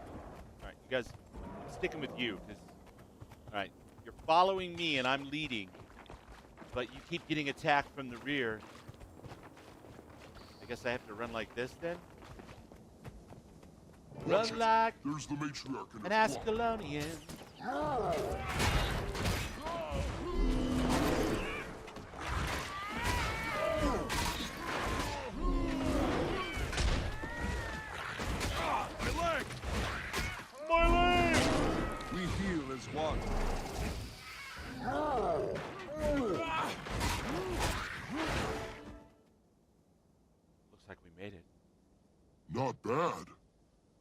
Speaker 2: All right, you guys, I'm sticking with you because, all right, you're following me and I'm leading, but you keep getting attacked from the rear. I guess I have to run like this then?
Speaker 5: Watch
Speaker 2: Run
Speaker 5: it.
Speaker 2: like
Speaker 5: There's the matriarch in
Speaker 2: an
Speaker 5: her claw.
Speaker 2: Ascalonian. My leg!
Speaker 4: We heal as one.
Speaker 2: Looks like we made it.
Speaker 5: Not bad.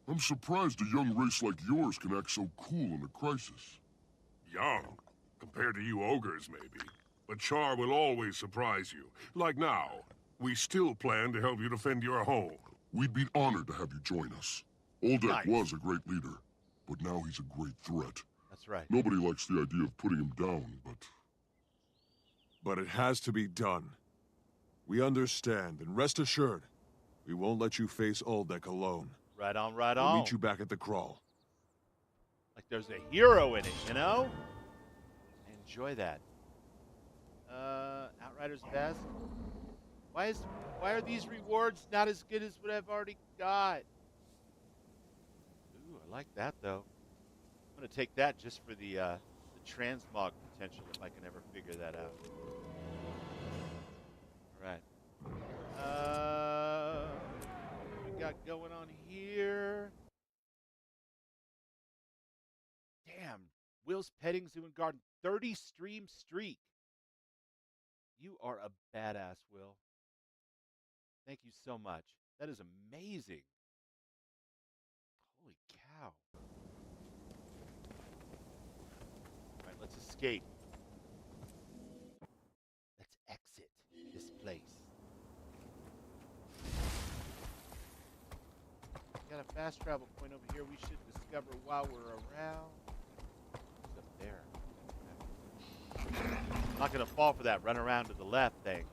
Speaker 5: I'm surprised a young race like yours can act so cool in a crisis.
Speaker 9: Young, compared to you ogres, maybe. But Char will always surprise you. Like now, we still plan to help you defend your home.
Speaker 5: We'd be honored to have you join us. Oldek
Speaker 2: Nice.
Speaker 5: was a great leader, but now he's a great threat.
Speaker 2: That's right.
Speaker 5: Nobody likes the idea of putting him down,
Speaker 4: But it has to be done. We understand, and rest assured, we won't let you face Oldek alone.
Speaker 2: Right on, right
Speaker 4: We'll
Speaker 2: on.
Speaker 4: meet you back at the Kraal.
Speaker 2: Like there's a hero in it, you know? I enjoy that. Outrider's best. Why are these rewards not as good as what I've already got? Ooh, I like that though. I'm gonna take that just for the transmog potential if I can ever figure that out. All right. What we got going on here? Damn, Will's Petting Zoo and Garden, 30 stream streak. You are a badass, Will. Thank you so much. That is amazing. Holy cow. All right, let's escape. Let's exit this place. Got a fast travel point over here we should discover while we're around. What's up there? I'm not going to fall for that run around to the left thing,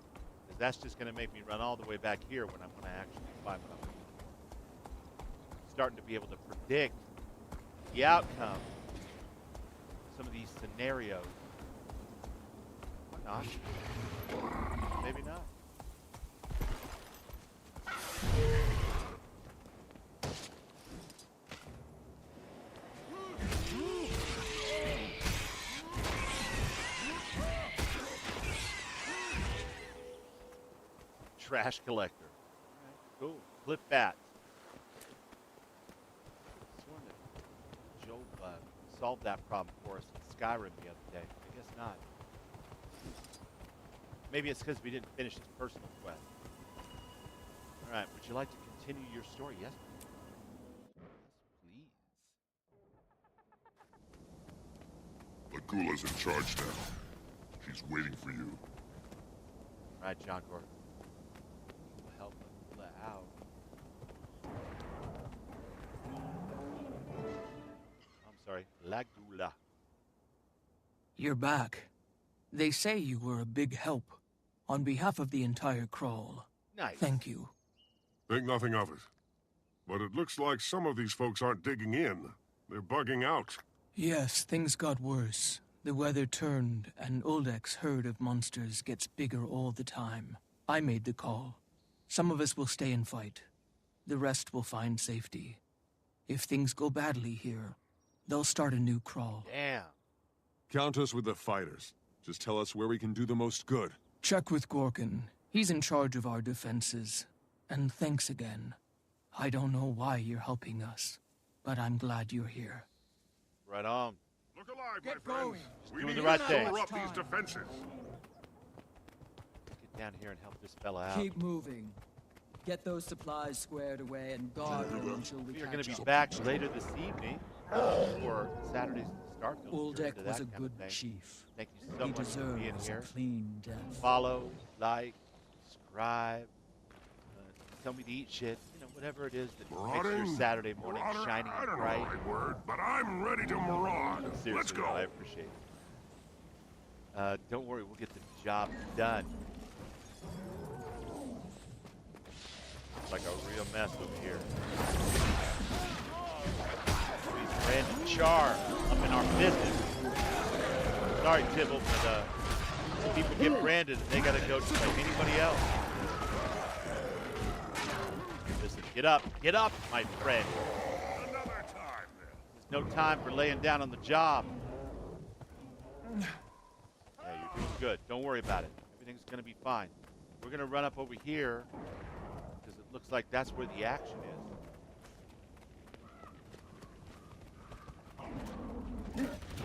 Speaker 2: because that's just going to make me run all the way back here when I want to actually find what I'm starting to be able to predict the outcome of some of these scenarios. Or not. Maybe not. Trash collector. All right, cool. Clip bats. Sworn that Joel solved that problem for us in Skyrim the other day. I guess not. Maybe it's because we didn't finish his personal quest. All right, would you like to continue your story? Yes, please. Yes, please.
Speaker 5: Lagula's in charge now. She's waiting for you.
Speaker 2: Right, John Gordon. Help Lagula out. I'm sorry, Lagula.
Speaker 6: You're back. They say you were a big help. On behalf of the entire Kraal,
Speaker 2: Nice.
Speaker 6: thank you.
Speaker 9: Think nothing of it. But it looks like some of these folks aren't digging in. They're bugging out.
Speaker 6: Yes, things got worse. The weather turned, and Uldek's herd of monsters gets bigger all the time. I made the call. Some of us will stay and fight. The rest will find safety. If things go badly here, they'll start a new Kraal.
Speaker 2: Damn.
Speaker 4: Count us with the fighters. Just tell us where we can do the most good.
Speaker 6: Check with Gorkin. He's in charge of our defenses. And thanks again. I don't know why you're helping us, but I'm glad you're here.
Speaker 2: Right on.
Speaker 9: Look alive,
Speaker 7: Get
Speaker 9: my friends.
Speaker 7: going.
Speaker 9: We
Speaker 2: Doing
Speaker 9: need
Speaker 2: the right
Speaker 9: to
Speaker 2: thing.
Speaker 9: shore up these defenses.
Speaker 2: Get down here and help this fella out.
Speaker 7: Keep moving. Get those supplies squared away and guard them until we
Speaker 2: We are
Speaker 7: catch
Speaker 2: going to be
Speaker 7: up.
Speaker 2: back later this evening for Saturday's Starfield.
Speaker 7: Uldek
Speaker 2: to
Speaker 7: was
Speaker 2: that
Speaker 7: a
Speaker 2: kind of
Speaker 7: good
Speaker 2: thing.
Speaker 7: chief.
Speaker 2: Thank you so
Speaker 7: He
Speaker 2: much for being
Speaker 7: deserves a
Speaker 2: here.
Speaker 7: clean death.
Speaker 2: Follow, like, subscribe, tell me to eat shit, you know, whatever it is that makes your
Speaker 9: Marauding?
Speaker 2: Saturday morning
Speaker 9: Marauder,
Speaker 2: shining
Speaker 9: I
Speaker 2: and
Speaker 9: don't know
Speaker 2: bright.
Speaker 9: the right word, but I'm ready to maraud.
Speaker 2: Seriously,
Speaker 9: Let's go.
Speaker 2: I appreciate it. Don't worry, we'll get the job done. Looks like a real mess over here. He's branded char up in our business. Sorry, Tibble, but people get branded and they gotta go just like anybody else. Listen, get up, my friend.
Speaker 9: Another time, then.
Speaker 2: There's no time for laying down on the job. Yeah, you're doing good. Don't worry about it. Everything's gonna be fine. We're gonna run up over here because it looks like that's where the action is.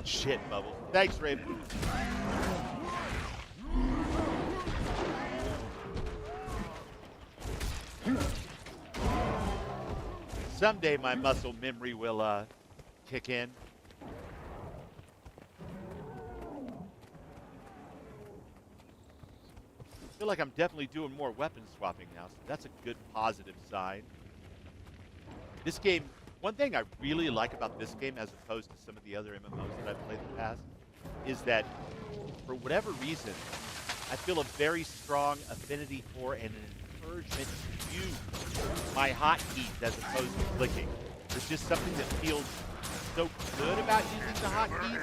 Speaker 2: Shit, Bubbles. Thanks, Raven. Someday my muscle memory will kick in. I feel like I'm definitely doing more weapon swapping now, so that's a good positive sign. This game, one thing I really like about this game as opposed to some of the other MMOs that I've played in the past, is that for whatever reason, I feel a very strong affinity for and an encouragement to use my hotkeys as opposed to clicking. There's just something that feels so good about using the hotkeys.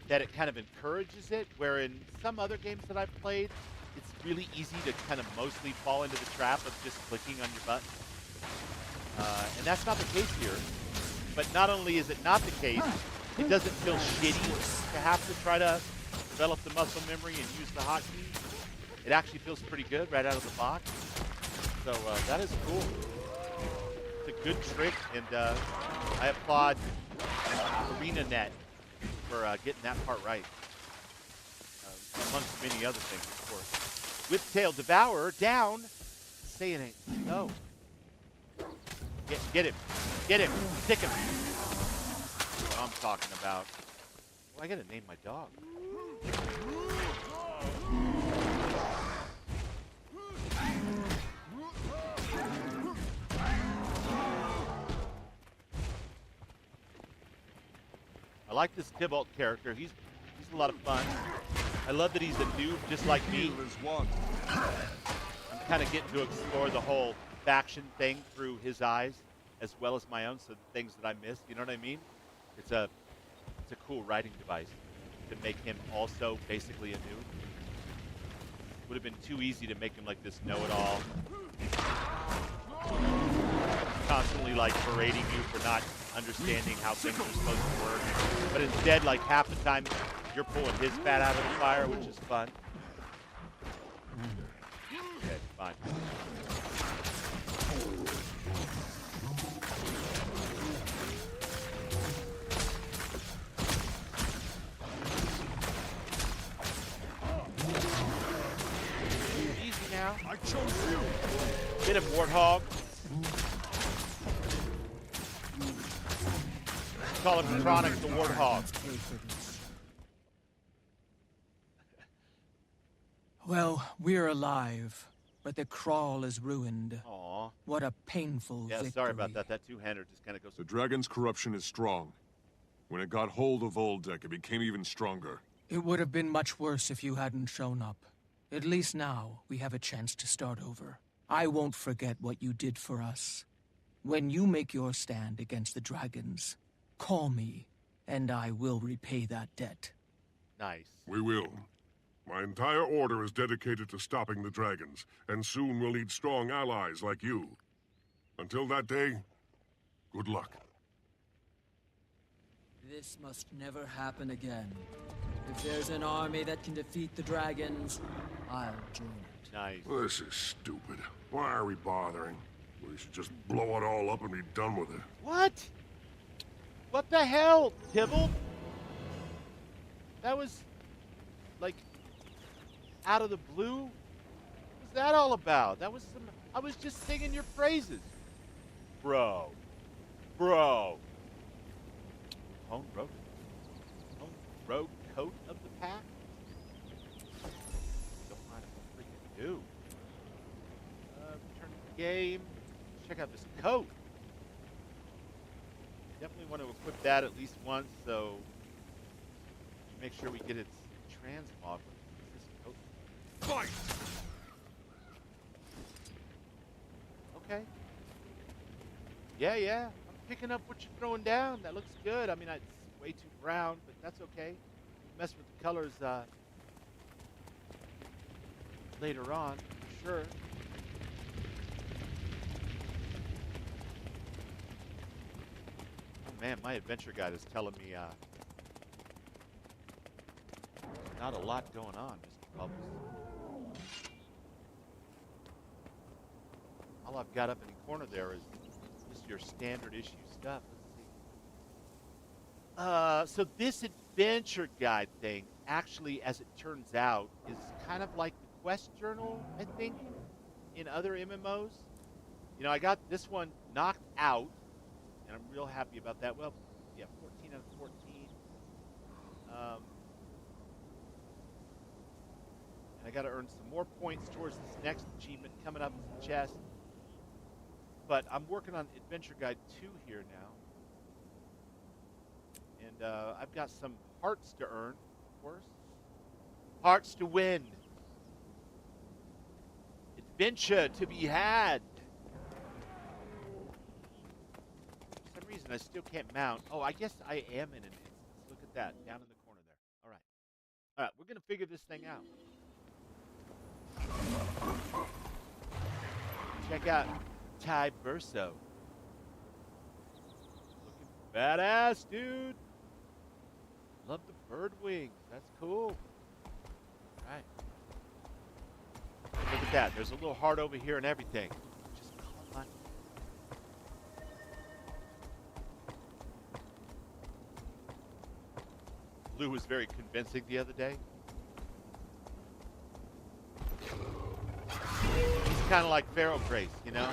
Speaker 2: That it kind of encourages it, where in some other games that I've played, it's really easy to kind of mostly fall into the trap of just clicking on your button. And that's not the case here. But not only is it not the case, it doesn't feel shitty to have to try to develop the muscle memory and use the hotkeys. It actually feels pretty good right out of the box. So that is cool. It's a good trick, and I applaud ArenaNet for getting that part right. Amongst many other things, of course. Whiptail Devourer down. Say it ain't no. Get him. Get him. Stick him. That's what I'm talking about. Well, I gotta name my dog. I like this Tybalt character. He's a lot of fun. I love that he's a noob just like me. I'm kind of getting to explore the whole faction thing through his eyes as well as my own, so the things that I missed, you know what I mean? It's a cool writing device to make him also basically a noob. Would have been too easy to make him like this know-it-all. Constantly like berating you for not understanding how things are supposed to work. But instead, like half the time, you're pulling his fat out of the fire, which is fun. Okay, fine. Easy now.
Speaker 9: I chose you.
Speaker 2: Get him, Warthog. Call him Chronic the Warthog.
Speaker 6: Pay for this. Well, we're alive, but the Kraal is ruined.
Speaker 2: Aw.
Speaker 6: What a painful victory.
Speaker 2: Sorry about that. That two-hander just kind of goes...
Speaker 4: The dragon's corruption is strong. When it got hold of Oldek, it became even stronger.
Speaker 6: It would have been much worse if you hadn't shown up. At least now, we have a chance to start over. I won't forget what you did for us. When you make your stand against the dragons, call me, and I will repay that debt.
Speaker 2: Nice.
Speaker 9: We will. My entire order is dedicated to stopping the dragons, and soon we'll need strong allies like you. Until that day, good luck.
Speaker 7: This must never happen again. If there's an army that can defeat the dragons, I'll join it.
Speaker 2: Nice.
Speaker 9: This is stupid. Why are we bothering? We should just blow it all up and be done with it.
Speaker 2: What? What the hell, Tybalt? That was, like, out of the blue? What was that all about? That was some... I was just singing your praises. Bro. Hone road coat of the pack? Don't mind if I freaking do. Return to the game. Check out this coat. Definitely want to equip that at least once, so make sure we get its transmog. This coat.
Speaker 9: Fight!
Speaker 2: Okay. Yeah. I'm picking up what you're throwing down. That looks good. I mean, it's way too brown, but that's okay. Mess with the colors later on, for sure. Oh man, my adventure guide is telling me not a lot going on, Mr. Bubbles. All I've got up in the corner there is just your standard issue stuff. Let's see. So this adventure guide thing, actually, as it turns out, is kind of like the quest journal, I think, in other MMOs. You know, I got this one knocked out, and I'm real happy about that. Well, yeah, 14 out of 14. And I got to earn some more points towards this next achievement coming up as a chest. But I'm working on Adventure Guide 2 here now. And I've got some hearts to earn, of course. Hearts to win. Adventure to be had. For some reason, I still can't mount. Oh, I guess I am in an instance. Look at that, down in the corner there. All right. All right, we're going to figure this thing out. Check out Ty Burso. Looking badass, dude. Love the bird wings. That's cool. All right. Look at that. There's a little heart over here and everything. Just come on. Blue was very convincing the other day. He's kind of like Pharaoh Grace, you know?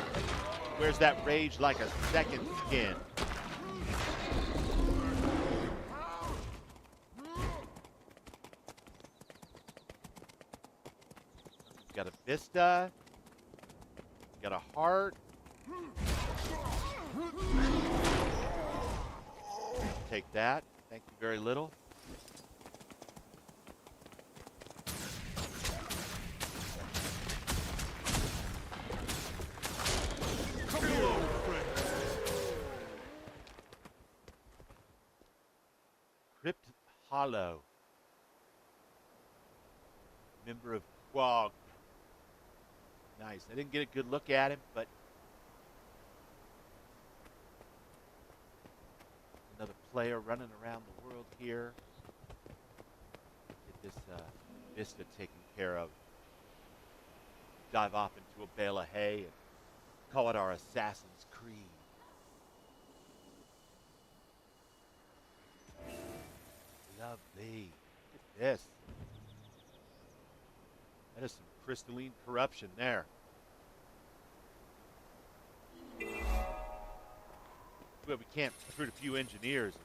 Speaker 2: Wears that rage like a second skin. Got a vista. Got a heart. Take that. Thank you very little. Crypt Hollow. Member of Quag. Nice. I didn't get a good look at him, but another player running around the world here. Get this vista taken care of. Dive off into a bale of hay and call it our Assassin's Creed. Lovely. Look at this. That is some crystalline corruption there. Well, we can't recruit a few engineers and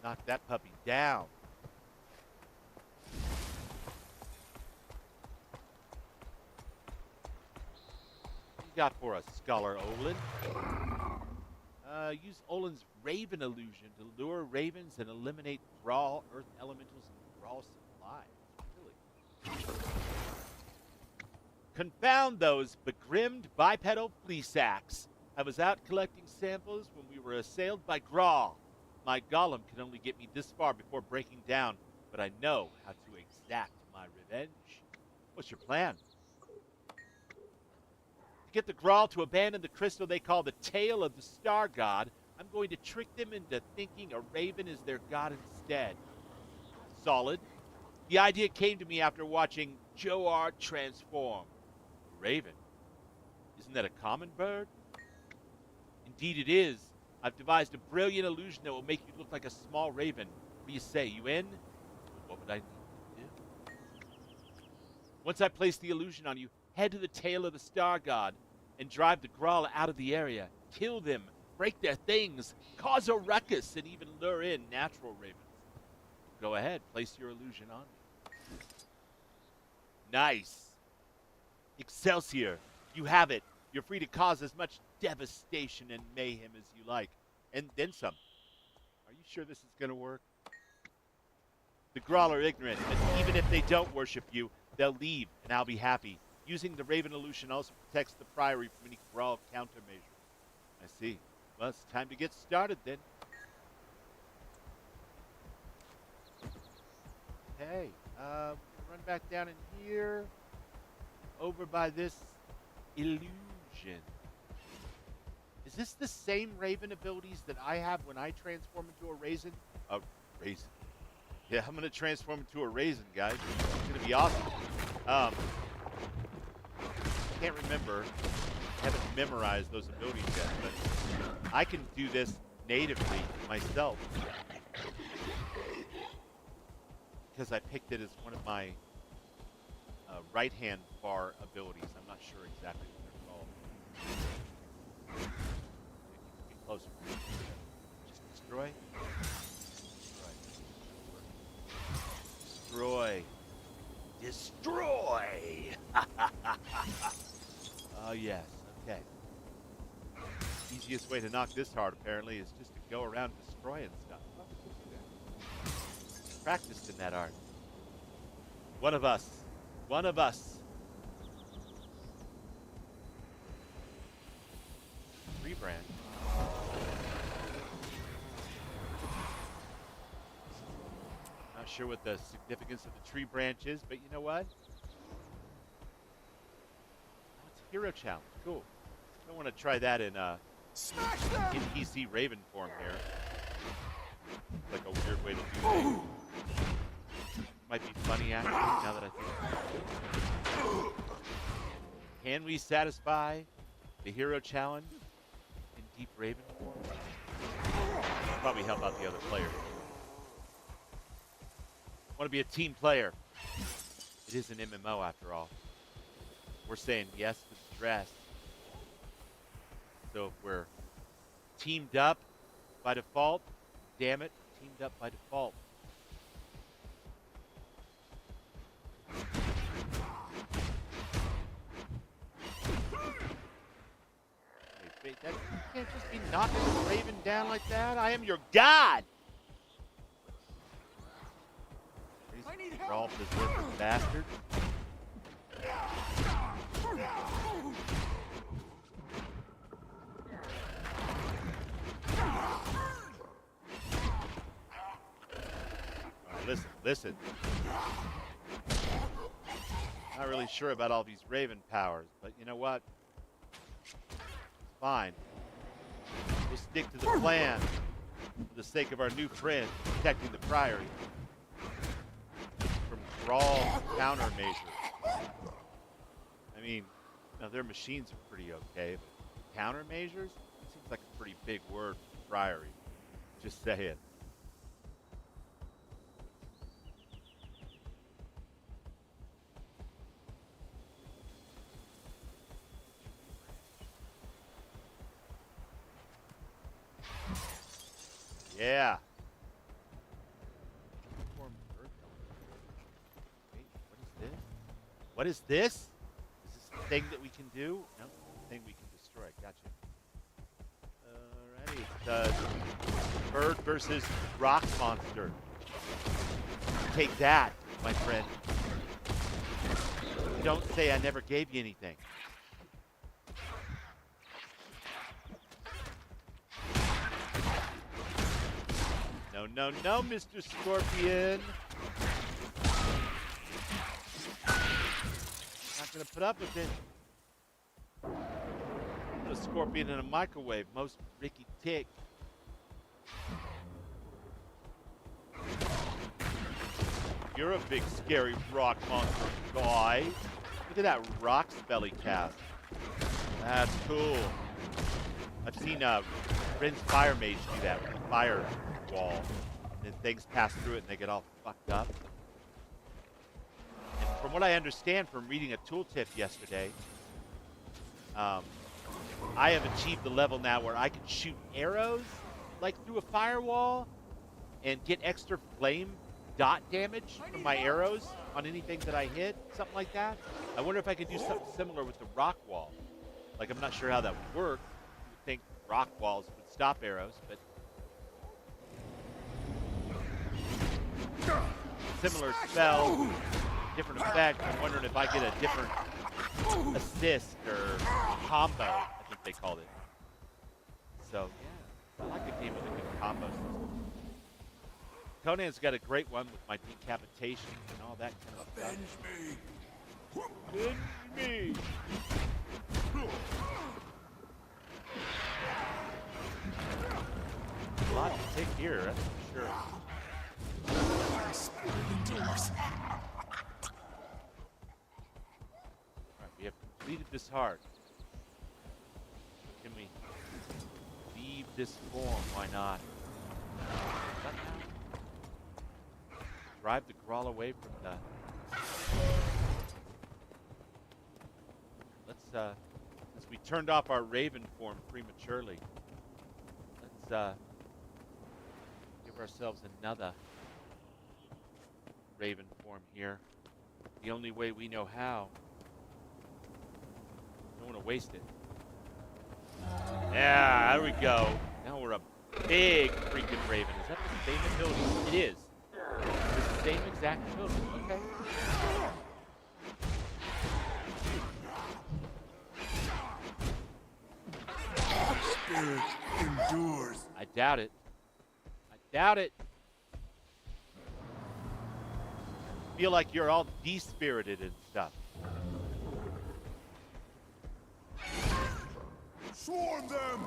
Speaker 2: Knock that puppy down. What you got for us, Scholar Olin? Use Olin's Raven illusion to lure ravens and eliminate Grawl, Earth Elementals, and Grawl supplies. Really? Confound those begrimed bipedal flea sacks. I was out collecting samples when we were assailed by Grawl. My golem can only get me this far before breaking down, but I know how to exact my revenge. What's your plan? To get the Grawl to abandon the crystal they call the Tail of the Star God, I'm going to trick them into thinking a raven is their god instead. Solid. The idea came to me after watching Joar transform. A raven? Isn't that a common bird? Indeed it is. I've devised a brilliant illusion that will make you look like a small raven. What do you say? You in? What would I need to do? Once I place the illusion on you, head to the tail of the Star God and drive the Grawl out of the area. Kill them, break their things, cause a ruckus, and even lure in natural ravens. Go ahead, place your illusion on me. Nice. Excelsior, you have it. You're free to cause as much devastation and mayhem as you like. And then some. Are you sure this is going to work? The Grawl are ignorant, but even if they don't worship you, they'll leave, and I'll be happy. Using the Raven illusion also protects the Priory from any Grawl countermeasures. I see. Well, it's time to get started then. Okay, run back down in here. Over by this illusion. Is this the same Raven abilities that I have when I transform into a raisin? A raisin. Yeah, I'm going to transform into a raisin, guys. It's going to be awesome. Can't remember. I haven't memorized those abilities yet, but I can do this natively myself. Because I picked it as one of my right-hand bar abilities. I'm not sure exactly what they're called. Get closer. Just destroy. Destroy. Destroy! Oh, yes. Okay. Easiest way to knock this hard, apparently, is just to go around destroying stuff. Practiced in that art. One of us. One of us. Tree branch. Not sure what the significance of the tree branch is, but you know what? Oh, it's a hero challenge. Cool. I want to try that in NPC Raven form here. Like a weird way to do that. Might be funny actually, now that I think about it. Can we satisfy the hero challenge in Deep Raven form? Probably help out the other players. Want to be a team player. It is an MMO after all. We're saying yes to the dress. So if we're teamed up by default, damn it, teamed up by default. Wait, you can't just be knocking the Raven down like that. I am your god. For all berserker bastards. Listen, listen. Not really sure about all these Raven powers, but you know what? It's fine. We'll stick to the plan for the sake of our new friend protecting the Priory from Grawl countermeasures. I mean, now their machines are pretty okay, but countermeasures seems like a pretty big word for Priory. Just say it. Yeah. What is this? Is this the thing that we can do? No, thing we can destroy. Gotcha. Alrighty. Bird versus rock monster. Take that, my friend. Don't say I never gave you anything. No, no, no, Mr. Scorpion. Not gonna put up with it. Put a scorpion in a microwave. Most Ricky tick. You're a big scary rock monster guy. Look at that rock's belly cast. That's cool. I've seen Rin's Fire Mage do that with the fire wall. And then things pass through it and they get all fucked up. And from what I understand from reading a tooltip yesterday, I have achieved the level now where I can shoot arrows like through a firewall and get extra flame dot damage from my arrows on anything that I hit, something like that. I wonder if I could do something similar with the rock wall. Like, I'm not sure how that would work. You would think rock walls would stop arrows, but similar spell, different effect. I'm wondering if I get a different assist or combo, I think they called it. So, yeah, I like a game with a good combo system. Conan's got a great one with my decapitation and all that kind of stuff. Avenge me! A lot to take here, that's for sure. Alright, we have completed this heart. Can we leave this form? Why not? Drive the Kraal away from the... Let's, since we turned off our Raven form prematurely, let's, give ourselves another Raven form here. The only way we know how. Don't want to waste it. Yeah, there we go. Now we're a big freaking Raven. Is that the same ability? It is. It's the same exact ability. Okay.
Speaker 4: Spirit endures.
Speaker 2: I doubt it. I doubt it. Feel like you're all despirited and stuff.
Speaker 4: Swarm them!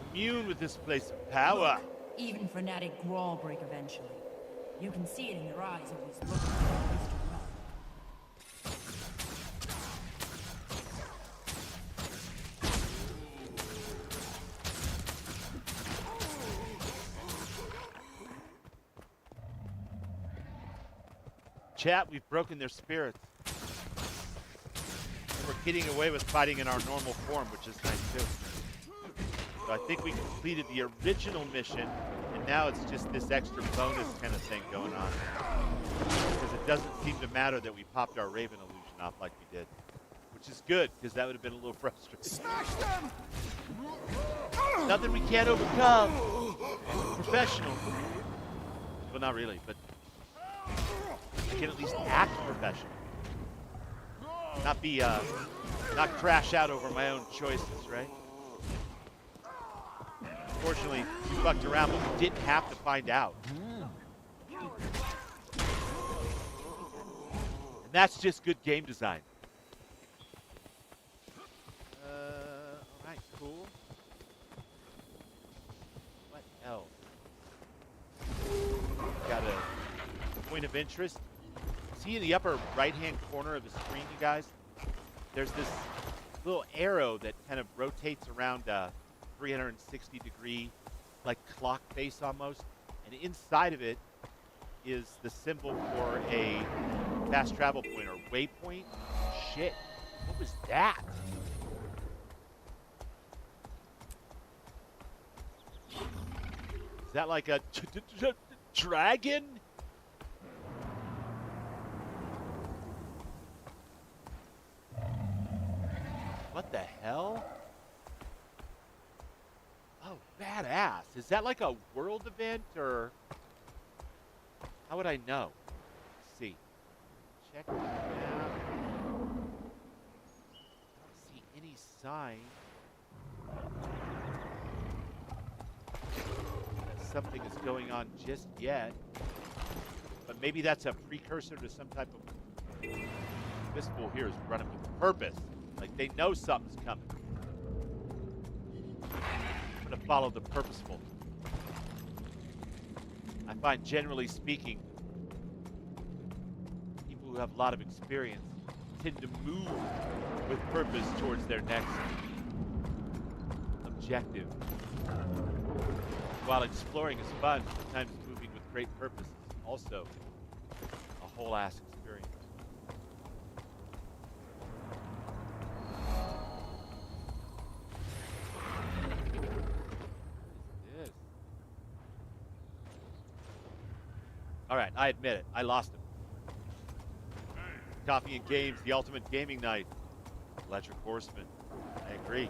Speaker 2: Commune with this place of power.
Speaker 10: Even fanatic Grawl break eventually. You can see it in their eyes always looking for a place to run.
Speaker 2: Chat, we've broken their spirits. And we're getting away with fighting in our normal form, which is nice too. So I think we completed the original mission, and now it's just this extra bonus kind of thing going on. Because it doesn't seem to matter that we popped our Raven illusion off like we did. Which is good, because that would have been a little frustrating.
Speaker 4: Smash them!
Speaker 2: Nothing we can't overcome. Professional. Well, not really, but we can at least act professional. Not be, not crash out over my own choices, right? Unfortunately, we fucked around, but we didn't have to find out. And that's just good game design. Alright, cool. What else? Got a point of interest. See in the upper right-hand corner of the screen, you guys? There's this little arrow that kind of rotates around 360-degree, like clock face almost. And inside of it is the symbol for a fast travel point or waypoint. Shit, what was that? Is that like a dragon? What the hell? Oh, badass. Is that like a world event or how would I know? Let's see. Check it out. I don't see any sign that something is going on just yet. But maybe that's a precursor to some type of... This fool here is running with purpose. Like they know something's coming. I'm gonna follow the purposeful. I find, generally speaking, people who have a lot of experience tend to move with purpose towards their next objective. While exploring is fun, sometimes moving with great purpose is also a whole ass experience. What is this? All right, I admit it. I lost him. Coffee and games, the ultimate gaming night. Electric Horseman. I agree.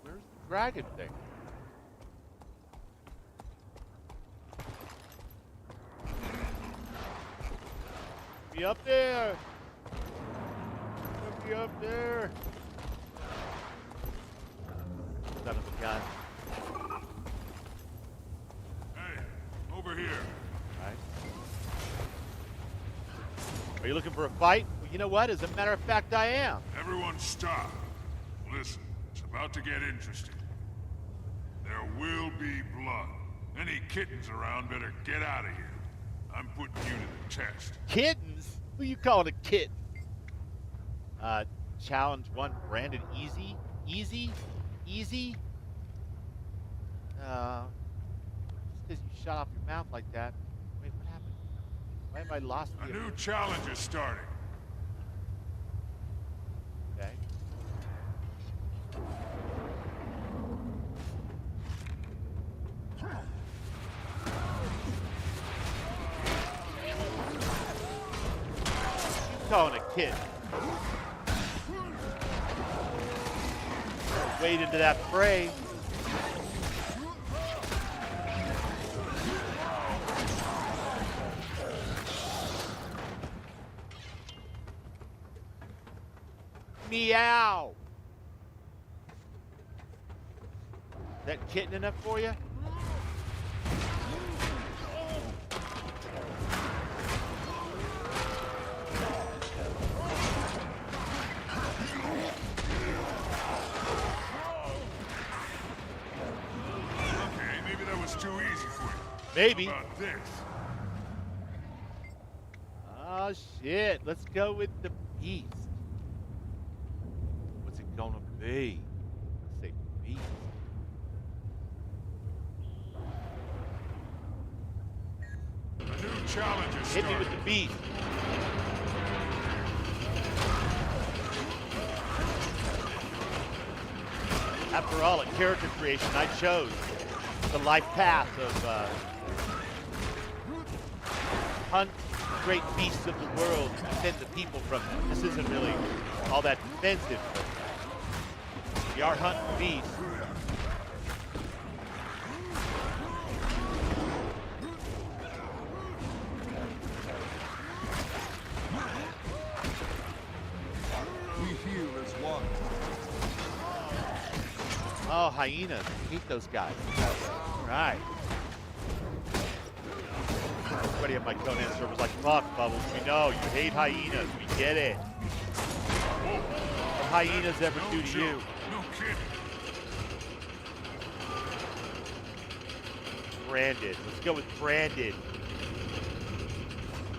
Speaker 2: Where's the dragon thing? Be up there. Be up there. Son of a gun.
Speaker 9: Hey, over here.
Speaker 2: Are you looking for a fight? Well, you know what? As a matter of fact, I am.
Speaker 9: Everyone stop. Listen, it's about to get interesting. There will be blood. Any kittens around better get out of here. I'm putting you to the test.
Speaker 2: Kittens? Who you calling a kitten? Challenge 1, branded easy? Easy? Easy? Just because you shut off your mouth like that. Wait, what happened? Why have I lost
Speaker 9: A new challenge is starting.
Speaker 2: Okay. You calling a kid? Wade into that fray. Meow. Is that kitten enough for you?
Speaker 9: Okay, maybe that was too easy for you.
Speaker 2: Maybe.
Speaker 9: How about this?
Speaker 2: Oh shit, let's go with the beast. What's it gonna be? Let's say beast.
Speaker 9: A new challenge is
Speaker 2: Hit me
Speaker 9: starting.
Speaker 2: with the beast. After all, in character creation, I chose the life path of hunt great beasts of the world and defend the people from them. This isn't really all that defensive, but we are hunting beasts.
Speaker 4: We heal as one.
Speaker 2: Oh, hyenas. I hate those guys. Right. Everybody at my Conan server was like, fuck, Bubbles, we know, you hate hyenas, we get it. What hyenas ever do to you?
Speaker 9: No kidding.
Speaker 2: Branded. Let's go with branded.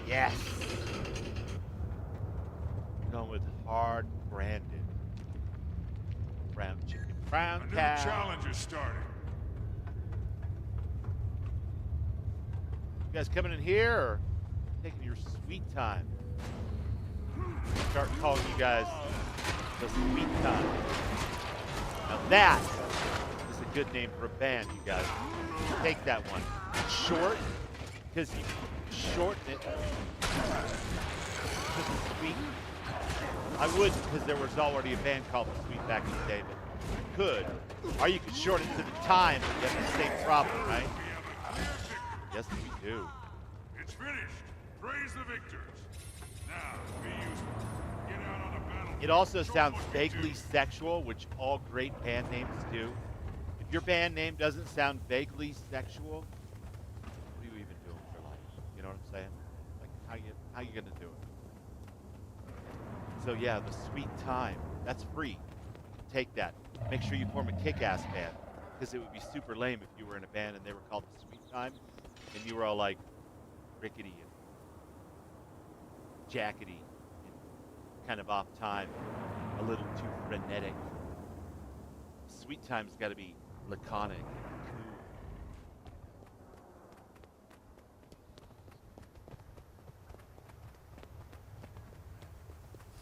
Speaker 2: Yes. Going with hard branded. Brown chicken, brown
Speaker 9: A new
Speaker 2: cow.
Speaker 9: challenge is starting.
Speaker 2: You guys coming in here or taking your sweet time? Start calling you guys the sweet time. Now that is a good name for a band, you guys. Take that one. Short, because you shorten it. To the Sweet. I wouldn't, because there was already a band called The Sweet back in the day, but you could. Or you could shorten it to the time, but you have the same problem, right? Yes, we do.
Speaker 9: It's finished. Praise the victors. Now, be useful. Get out on the battle.
Speaker 2: It also sounds vaguely sexual, which all great band names do. If your band name doesn't sound vaguely sexual, what are you even doing for life? You know what I'm saying? Like, how you gonna do it? So yeah, the Sweet Time. That's free. Take that. Make sure you form a kick-ass band, because it would be super lame if you were in a band and they were called the Sweet Time, and you were all like rickety and jackety and kind of off time, a little too frenetic. Sweet Time's got to be laconic and cool.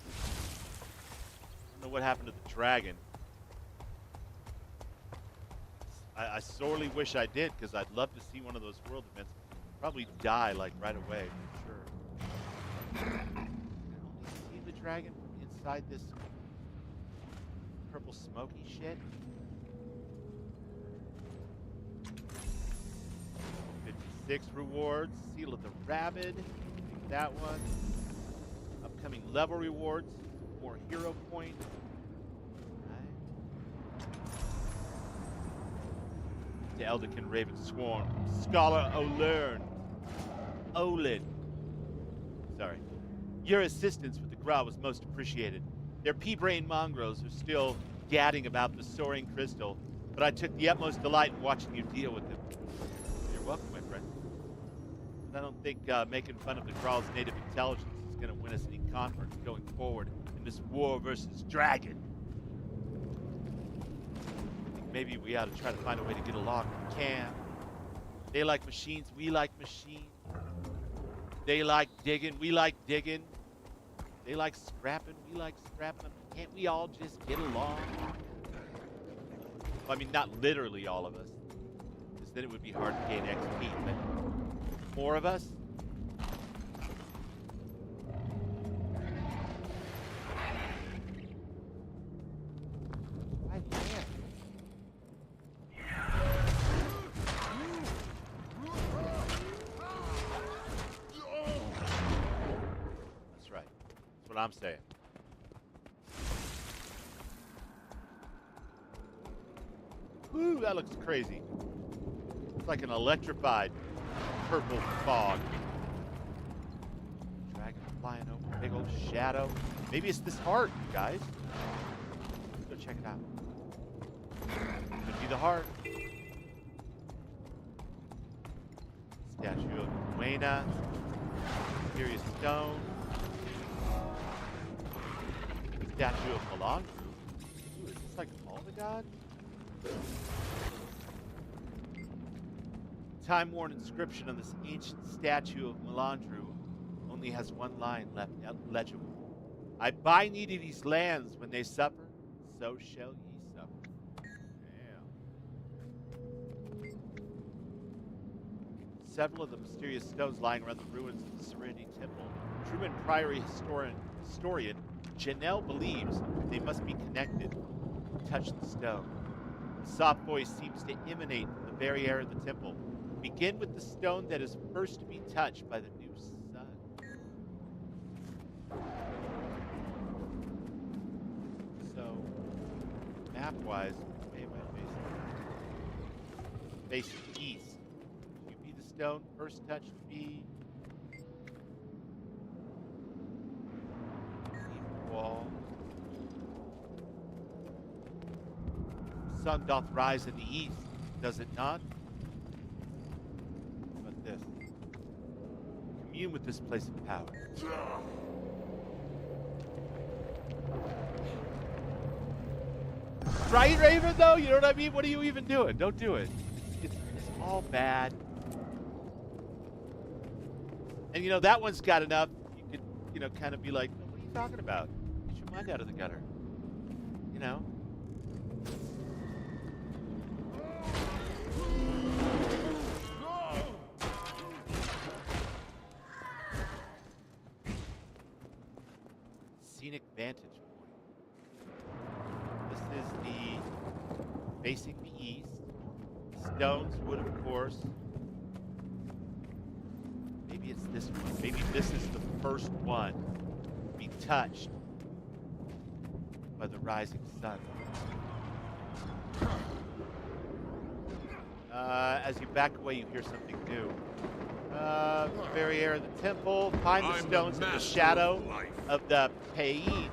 Speaker 2: I don't know what happened to the dragon. I sorely wish I did, because I'd love to see one of those world events. Probably die like right away for sure. I can only see the dragon from inside this purple smoky shit. 56 rewards. Seal of the Rabid. Take that one. Upcoming level rewards. More hero points. To Elderkin Ravensworn, Scholar Olin. Sorry. Your assistance with the Kraal was most appreciated. Their pea-brain mongrels are still gadding about the soaring crystal, but I took the utmost delight in watching you deal with them. You're welcome, my friend. I don't think making fun of the Kraal's native intelligence is going to win us any converts going forward in this war versus dragon. Maybe we ought to try to find a way to get along if we can. They like machines, we like machines. They like digging, we like digging. They like scrapping, we like scrapping. Can't we all just get along? Well, I mean, not literally all of us, because then it would be hard to gain XP, but more of us? Right there. That's right. That's what I'm saying. Woo, that looks crazy. It's like an electrified purple fog. Dragon flying over, big old shadow. Maybe it's this heart, guys. Let's go check it out. Could be the heart. Statue of Buena. Mysterious stone. Statue of Melandru. Ooh, is this like all the gods? Time-worn inscription on this ancient statue of Melandru only has one line left legible. I bind ye to these lands when they suffer, so shall ye suffer. Damn. Several of the mysterious stones lying around the ruins of the Serenity Temple. Truman Priory historian Janelle believes they must be connected. Touch the stone. A soft voice seems to emanate from the very air of the temple. Begin with the stone that is first to be touched by the new sun. So, map-wise, where am I facing? Facing east. You be the stone, first touch would be wall. Sun doth rise in the east, does it not? How about this? Commune with this place of power. Right, Raven, though? You know what I mean? What are you even doing? Don't do it. It's all bad. And, you know, that one's got enough. You could, you know, kind of be like, what are you talking about? Get your mind out of the gutter. You know? vantage point. This is facing the east. Stones would, of course. Maybe it's this one. Maybe this is the first one to be touched by the rising sun. As you back away, you hear something new. Very air of the temple. Find the stones in the shadow of the pain,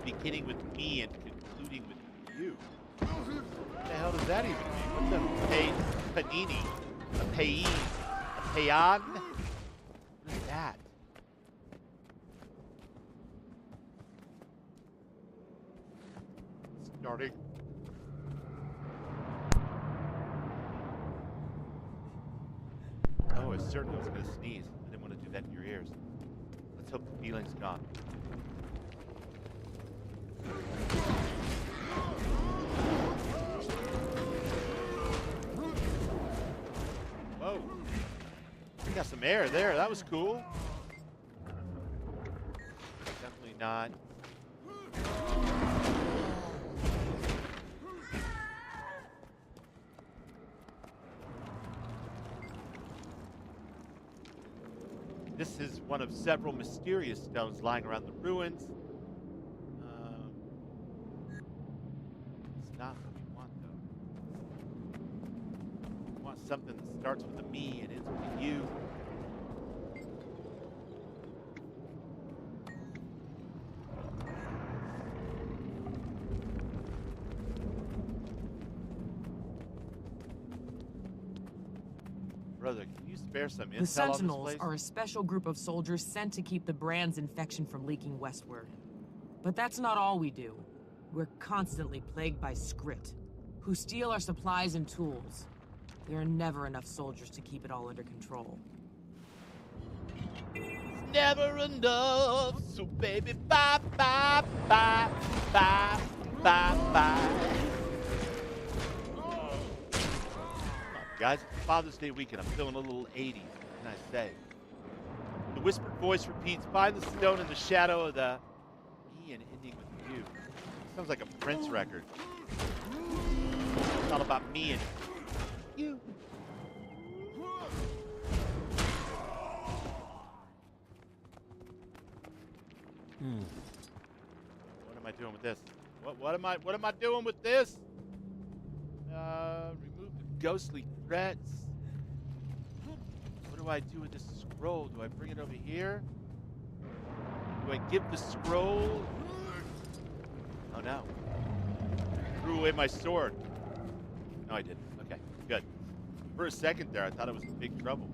Speaker 2: beginning with me and concluding with you. What the hell does that even mean? What's a panini? A pain? A payan? What is that? Starting. Oh, I certainly was going to sneeze. I didn't want to do that in your ears. Let's hope the feeling's gone. Whoa. We got some air there. That was cool. Definitely not. This is one of several mysterious stones lying around the ruins. It's not what we want, though. We want something that starts with a me and ends with a you. Brother, can you spare some intel
Speaker 10: The
Speaker 2: on this
Speaker 10: Sentinels
Speaker 2: place?
Speaker 10: are a special group of soldiers sent to keep the brand's infection from leaking westward. But that's not all we do. We're constantly plagued by Skrit, who steal our supplies and tools. There are never enough soldiers to keep it all under control.
Speaker 2: It's never enough, so baby, bye, bye, bye, bye, bye, bye. Guys, it's Father's Day weekend. I'm feeling a little 80s. What can I say? The whispered voice repeats, find the stone in the shadow of the me and ending with you. Sounds like a Prince record. It's all about me and you. What am I doing with this? What am I doing with this? Remove the ghostly threats. What do I do with this scroll? Do I bring it over here? Do I give the scroll? Oh no. I threw away my sword. No, I didn't. Okay, good. For a second there, I thought I was in big trouble.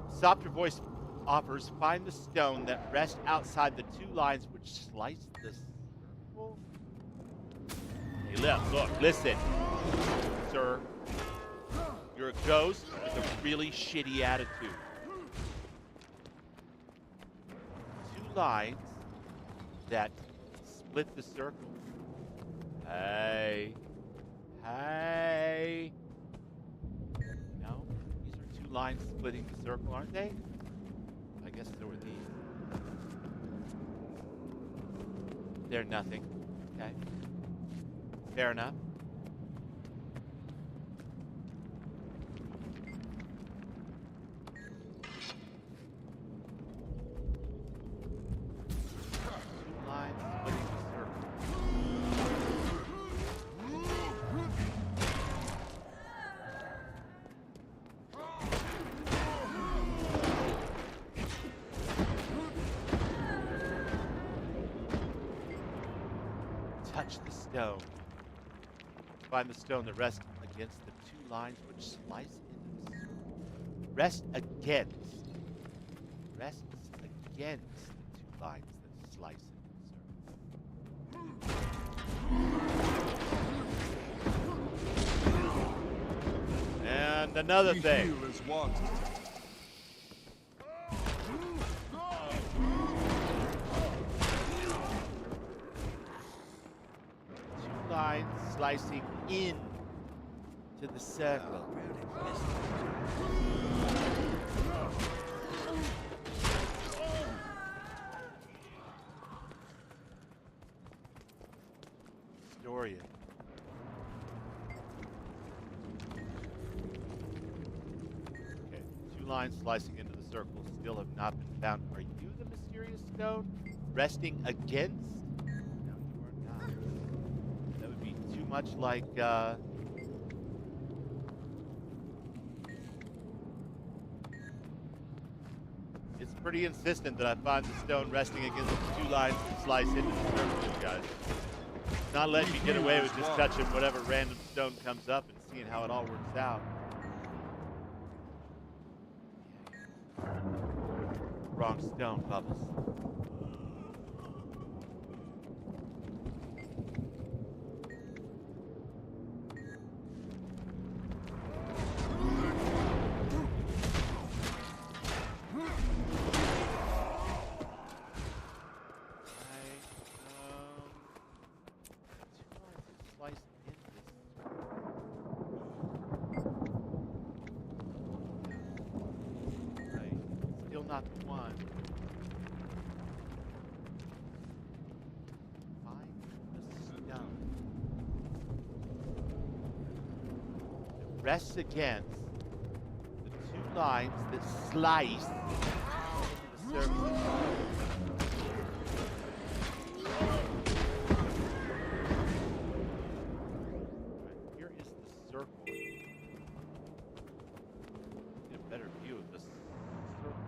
Speaker 2: Softer voice offers, find the stone that rests outside the two lines which slice the circle. Hey, look, listen, sir. You're a ghost with a really shitty attitude. Two lines that split the circle. Hey. No, these are two lines splitting the circle, aren't they? I guess there were these. They're nothing. Okay. Fair enough. Two lines splitting the circle. Touch the stone. Find the stone that rests against the two lines which slice into the circle. Rest against the two lines that slice into the circle. And another thing.
Speaker 4: Heal is wanted.
Speaker 2: Two lines slicing in to the circle. you. Okay, 2 lines slicing into the circle still have not been found. Are you the mysterious stone resting against? No, you are not. That would be too much like, It's pretty insistent that I find the stone resting against the 2 lines that slice into the circle, guys. It's not letting me get away with just touching whatever random stone comes up and seeing how it all works out. Wrong stone, Bubbles. Not the one. Find the stone. It rests against the 2 lines that slice the surface. Here is the circle. Get a better view of this circle.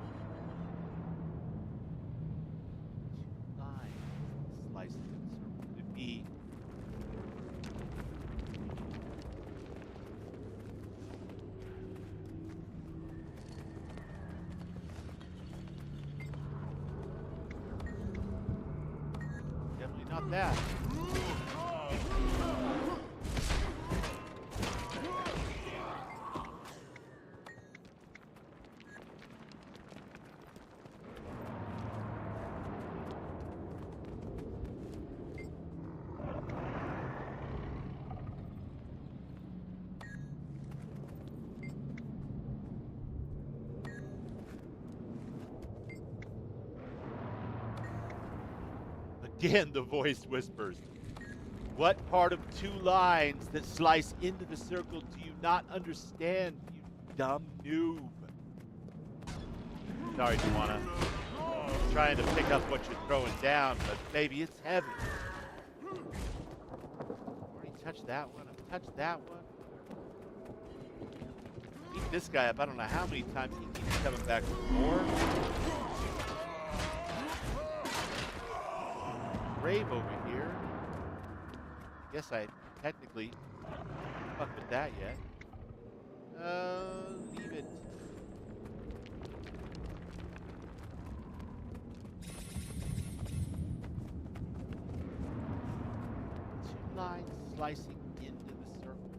Speaker 2: To be definitely not that. Again, the voice whispers. What part of 2 lines that slice into the circle do you not understand, you dumb noob? Sorry, Juana. I'm trying to pick up what you're throwing down, but maybe it's heavy. Already touched that one. I've touched that one. Beat this guy up. I don't know how many times he keeps coming back for more. Grave over here. Guess I technically fucked with that yet. Leave it. Two lines slicing into the circle.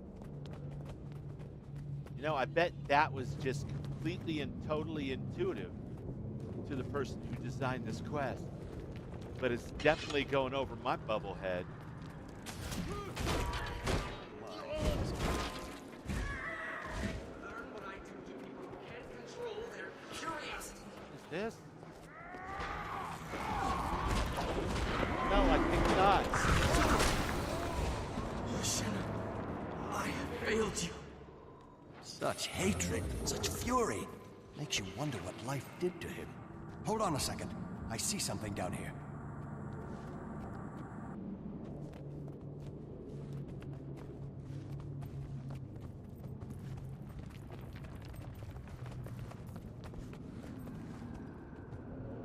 Speaker 2: You know, I bet that was just completely and totally intuitive to the person who designed this quest. But it's definitely going over my bubble head. Is this? No, I think not.
Speaker 11: Sinner, I have failed you. Such hatred, such fury. Makes you wonder what life did to him. Hold on a second. I see something down here.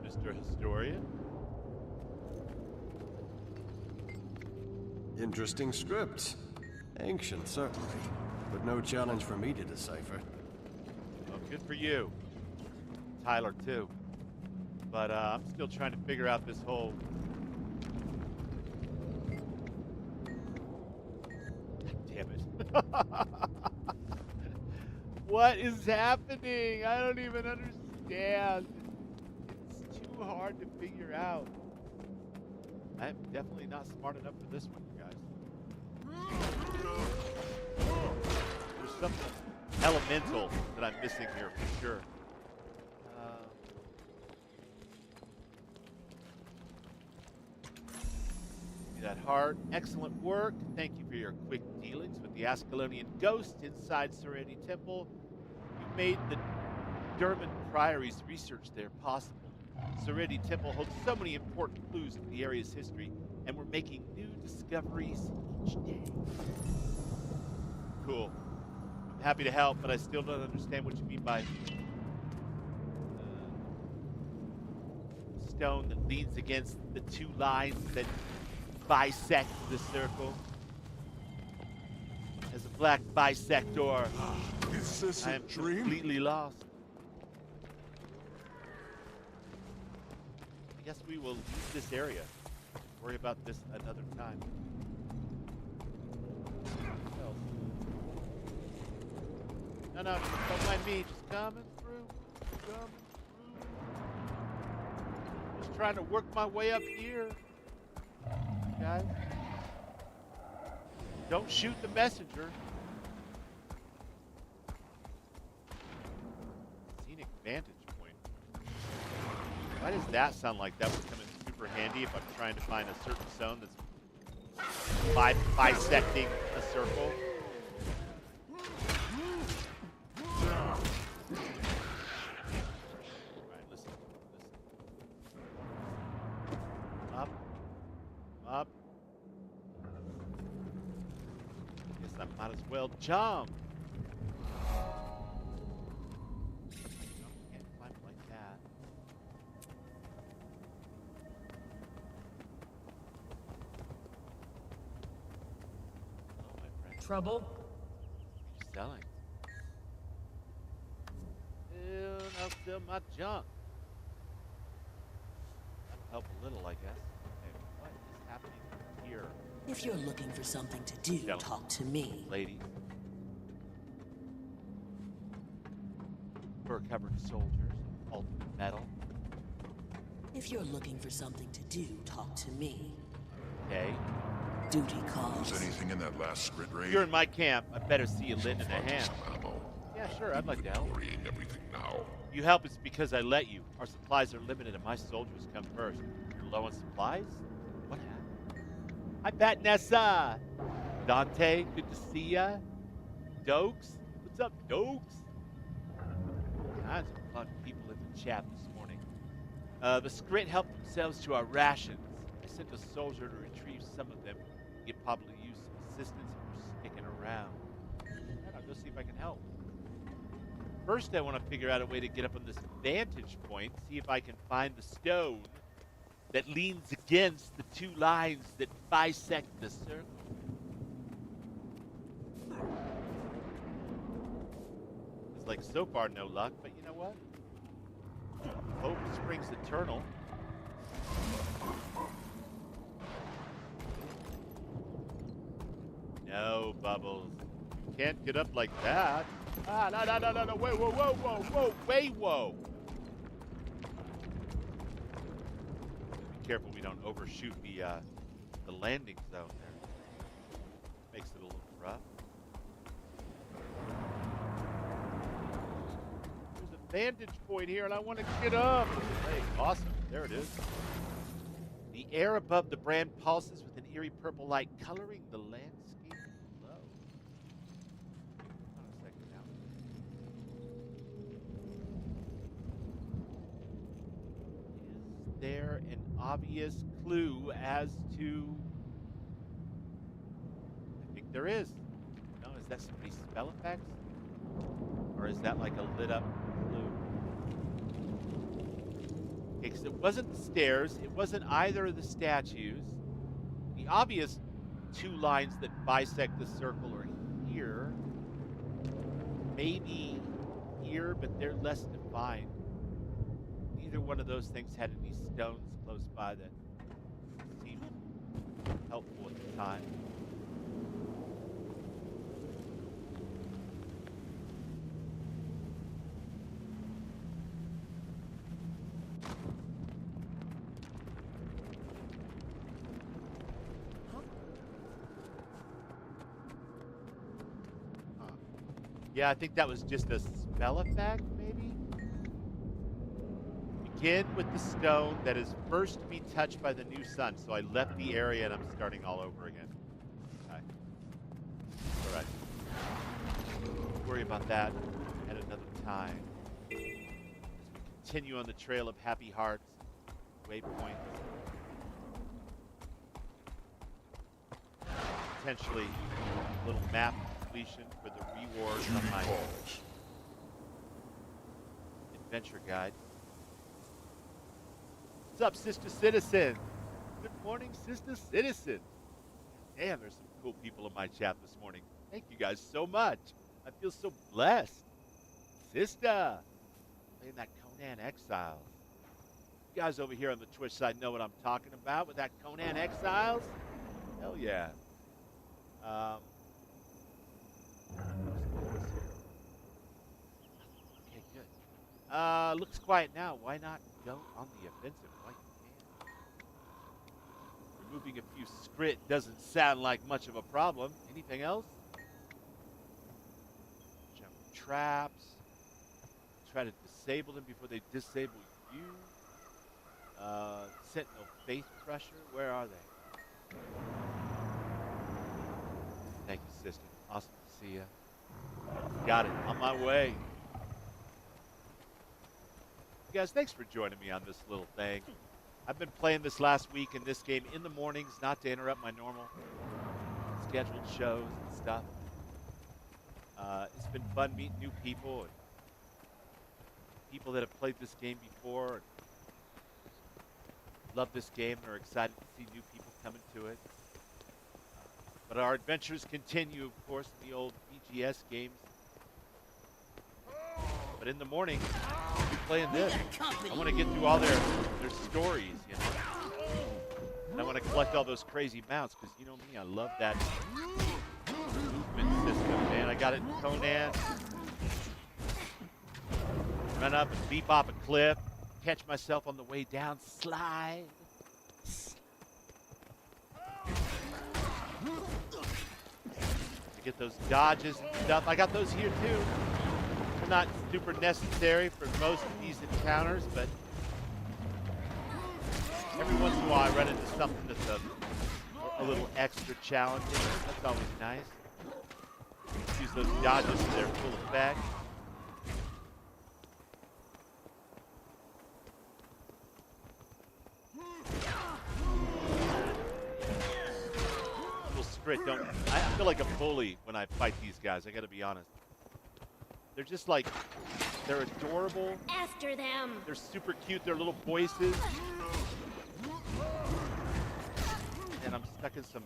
Speaker 2: Mr. Historian?
Speaker 11: Interesting scripts. Ancient, certainly, but no challenge for me to decipher.
Speaker 2: Well, good for you. Tyler, too. But I'm still trying to figure out this whole... Damn it. What is happening? I don't even understand. It's too hard to figure out. I'm definitely not smart enough for this one, guys. There's something elemental that I'm missing here for sure. that heart. Excellent work. Thank you for your quick dealings with the Ascalonian ghost inside Serenity Temple. You made the Durman Priory's research there possible. Serenity Temple holds so many important clues to the area's history, and we're making new discoveries each day. Cool. I'm happy to help, but I still don't understand what you mean by stone that leans against the two lines that bisect the circle. As a black bisector,
Speaker 4: Is this
Speaker 2: I
Speaker 4: a
Speaker 2: am
Speaker 4: dream?
Speaker 2: completely lost. I guess we will leave this area. Worry about this another time. No, don't mind me. Just coming through. Just trying to work my way up here. Guys. Don't shoot the messenger. Scenic vantage point. Why does that sound like that would come in super handy if I'm trying to find a certain zone that's bisecting a circle? Alright, listen. Up. Guess I might as well jump. Can't climb like that. Hello, my friend.
Speaker 10: Trouble?
Speaker 2: What are you selling? I'll sell my junk. That'll help a little, I guess. Okay, what is happening here?
Speaker 12: If you're looking for something to do,
Speaker 2: Gentlemen,
Speaker 12: talk to me.
Speaker 2: ladies. Fur-covered soldiers, ultimate metal.
Speaker 12: If you're looking for something to do, talk to me.
Speaker 2: Okay.
Speaker 12: Duty calls.
Speaker 5: Was anything in that last Skrit raid?
Speaker 2: You're in my camp. I better see a lint in a
Speaker 5: Find
Speaker 2: hand.
Speaker 5: some ammo.
Speaker 2: Yeah, sure. I'd like to help.
Speaker 5: Worrying everything now.
Speaker 2: You help us because I let you. Our supplies are limited and my soldiers come first. You're low on supplies? What happened? Hi, Pat Nessa. Dante, good to see ya. Dokes? What's up, Dokes? Kinds of fun people in the chat this morning. The Skrit helped themselves to our rations. I sent a soldier to retrieve some of them. You could probably use some assistance if you're sticking around. I'll go see if I can help. First, I want to figure out a way to get up on this vantage point, see if I can find the stone that leans against the two lines that bisect the circle. It's like so far no luck, but you know what? Hope springs eternal. No, Bubbles. You can't get up like that. Ah, no, wait, whoa. Be careful we don't overshoot the landing zone there. Makes it a little rough. There's a vantage point here and I want to get up. Hey, awesome. There it is. The air above the brand pulses with an eerie purple light coloring the landscape below. Hold on a second now. Is there an obvious clue as to... I think there is. No, is that somebody's spell effects? Or is that like a lit up clue? Okay, because it wasn't the stairs, it wasn't either of the statues. The obvious two lines that bisect the circle are here. Maybe here, but they're less defined. Neither one of those things had any stones close by that seemed helpful at the time. Yeah, I think that was just a spell effect, maybe? We begin with the stone that is first to be touched by the new sun. So I left the area and I'm starting all over again. Okay. All right. Don't worry about that at another time. As we continue on the trail of happy hearts, waypoints, potentially a little map completion for the rewards on my adventure guide. What's up, Sister Citizen? Good morning, Sister Citizen. Damn, there's some cool people in my chat this morning. Thank you guys so much. I feel so blessed. Sister, playing that Conan Exiles. You guys over here on the Twitch side know what I'm talking about with that Conan Exiles? Hell yeah. Okay, good. Looks quiet now. Why not go on the offensive while you can? Removing a few scrit doesn't sound like much of a problem. Anything else? Jump traps. Try to disable them before they disable you. Sentinel Faith Crusher. Where are they? Thank you, sister. Awesome to see you. Got it. On my way. You guys, thanks for joining me on this little thing. I've been playing this last week in this game in the mornings, not to interrupt my normal scheduled shows and stuff. It's been fun meeting new people and people that have played this game before and love this game and are excited to see new people coming to it. But our adventures continue, of course, in the old BGS games. But in the morning, I'll be playing this. I want to get through all their stories, you know. And I want to collect all those crazy mounts, because you know me, I love that movement system, man. I got it in Conan. Run up and beep off a cliff. Catch myself on the way down. Slide. Get those dodges and stuff. I got those here too. They're not super necessary for most of these encounters, but every once in a while I run into something that's a little extra challenging. That's always nice. Use those dodges to their full effect. I feel like a bully when I fight these guys, I gotta be honest. They're just like, they're adorable.
Speaker 3: After them.
Speaker 2: They're super cute, their little voices. And I'm stuck in some,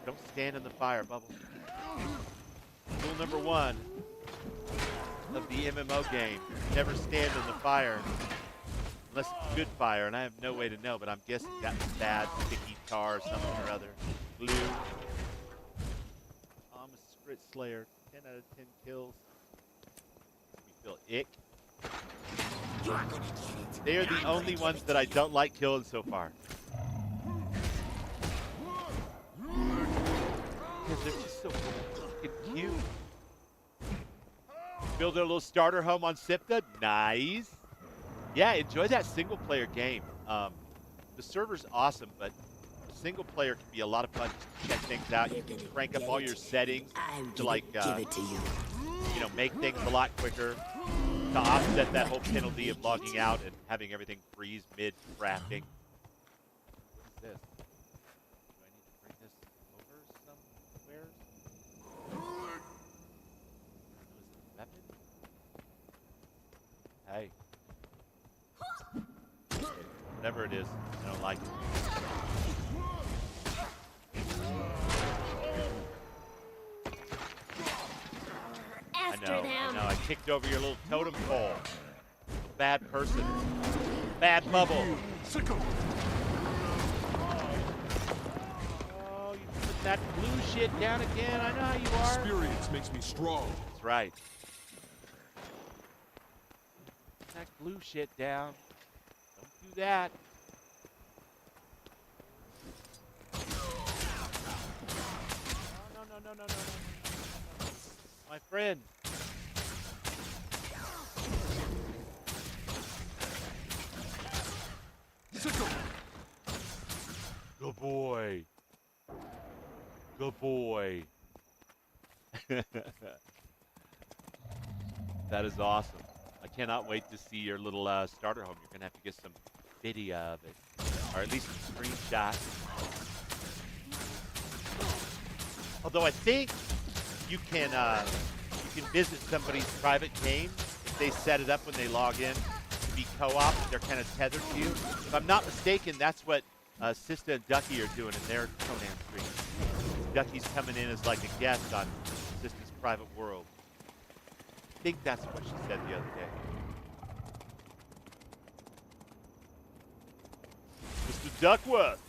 Speaker 2: don't stand in the fire, Bubble. Rule number 1 of the MMO game, never stand in the fire. Unless it's good fire, and I have no way to know, but I'm guessing got bad, sticky tar or something or other. Glue. Crit Slayer, 10 out of 10 kills. Makes me feel ick. They are the only ones that I don't like killing so far. Because they're just so fucking cute. Build their little starter home on Sipta. Nice. Yeah, enjoy that single player game. The server's awesome, but single player can be a lot of fun to check things out. You can crank up all your settings to like, you know, make things a lot quicker to offset that whole penalty of logging out and having everything freeze mid-crafting. What is this? Do I need to bring this over somewhere? Is it a weapon? Hey. Whatever it is, I don't like it. I know, I kicked over your little totem pole. Bad person. Bad Bubble. Oh, you put that blue shit down again. I know how you are.
Speaker 4: Experience makes me strong.
Speaker 2: That's right. Put that blue shit down. Don't do that. No. My friend. boy. Good boy. That is awesome. I cannot wait to see your little starter home. You're going to have to get some video of it. Or at least some screenshots. Although I think you can visit somebody's private game if they set it up when they log in to be co-op. They're kind of tethered to you. If I'm not mistaken, that's what Sista and Ducky are doing in their Conan stream. Ducky's coming in as like a guest on Sista's private world. I think that's what she said the other day. Mr. Duckworth.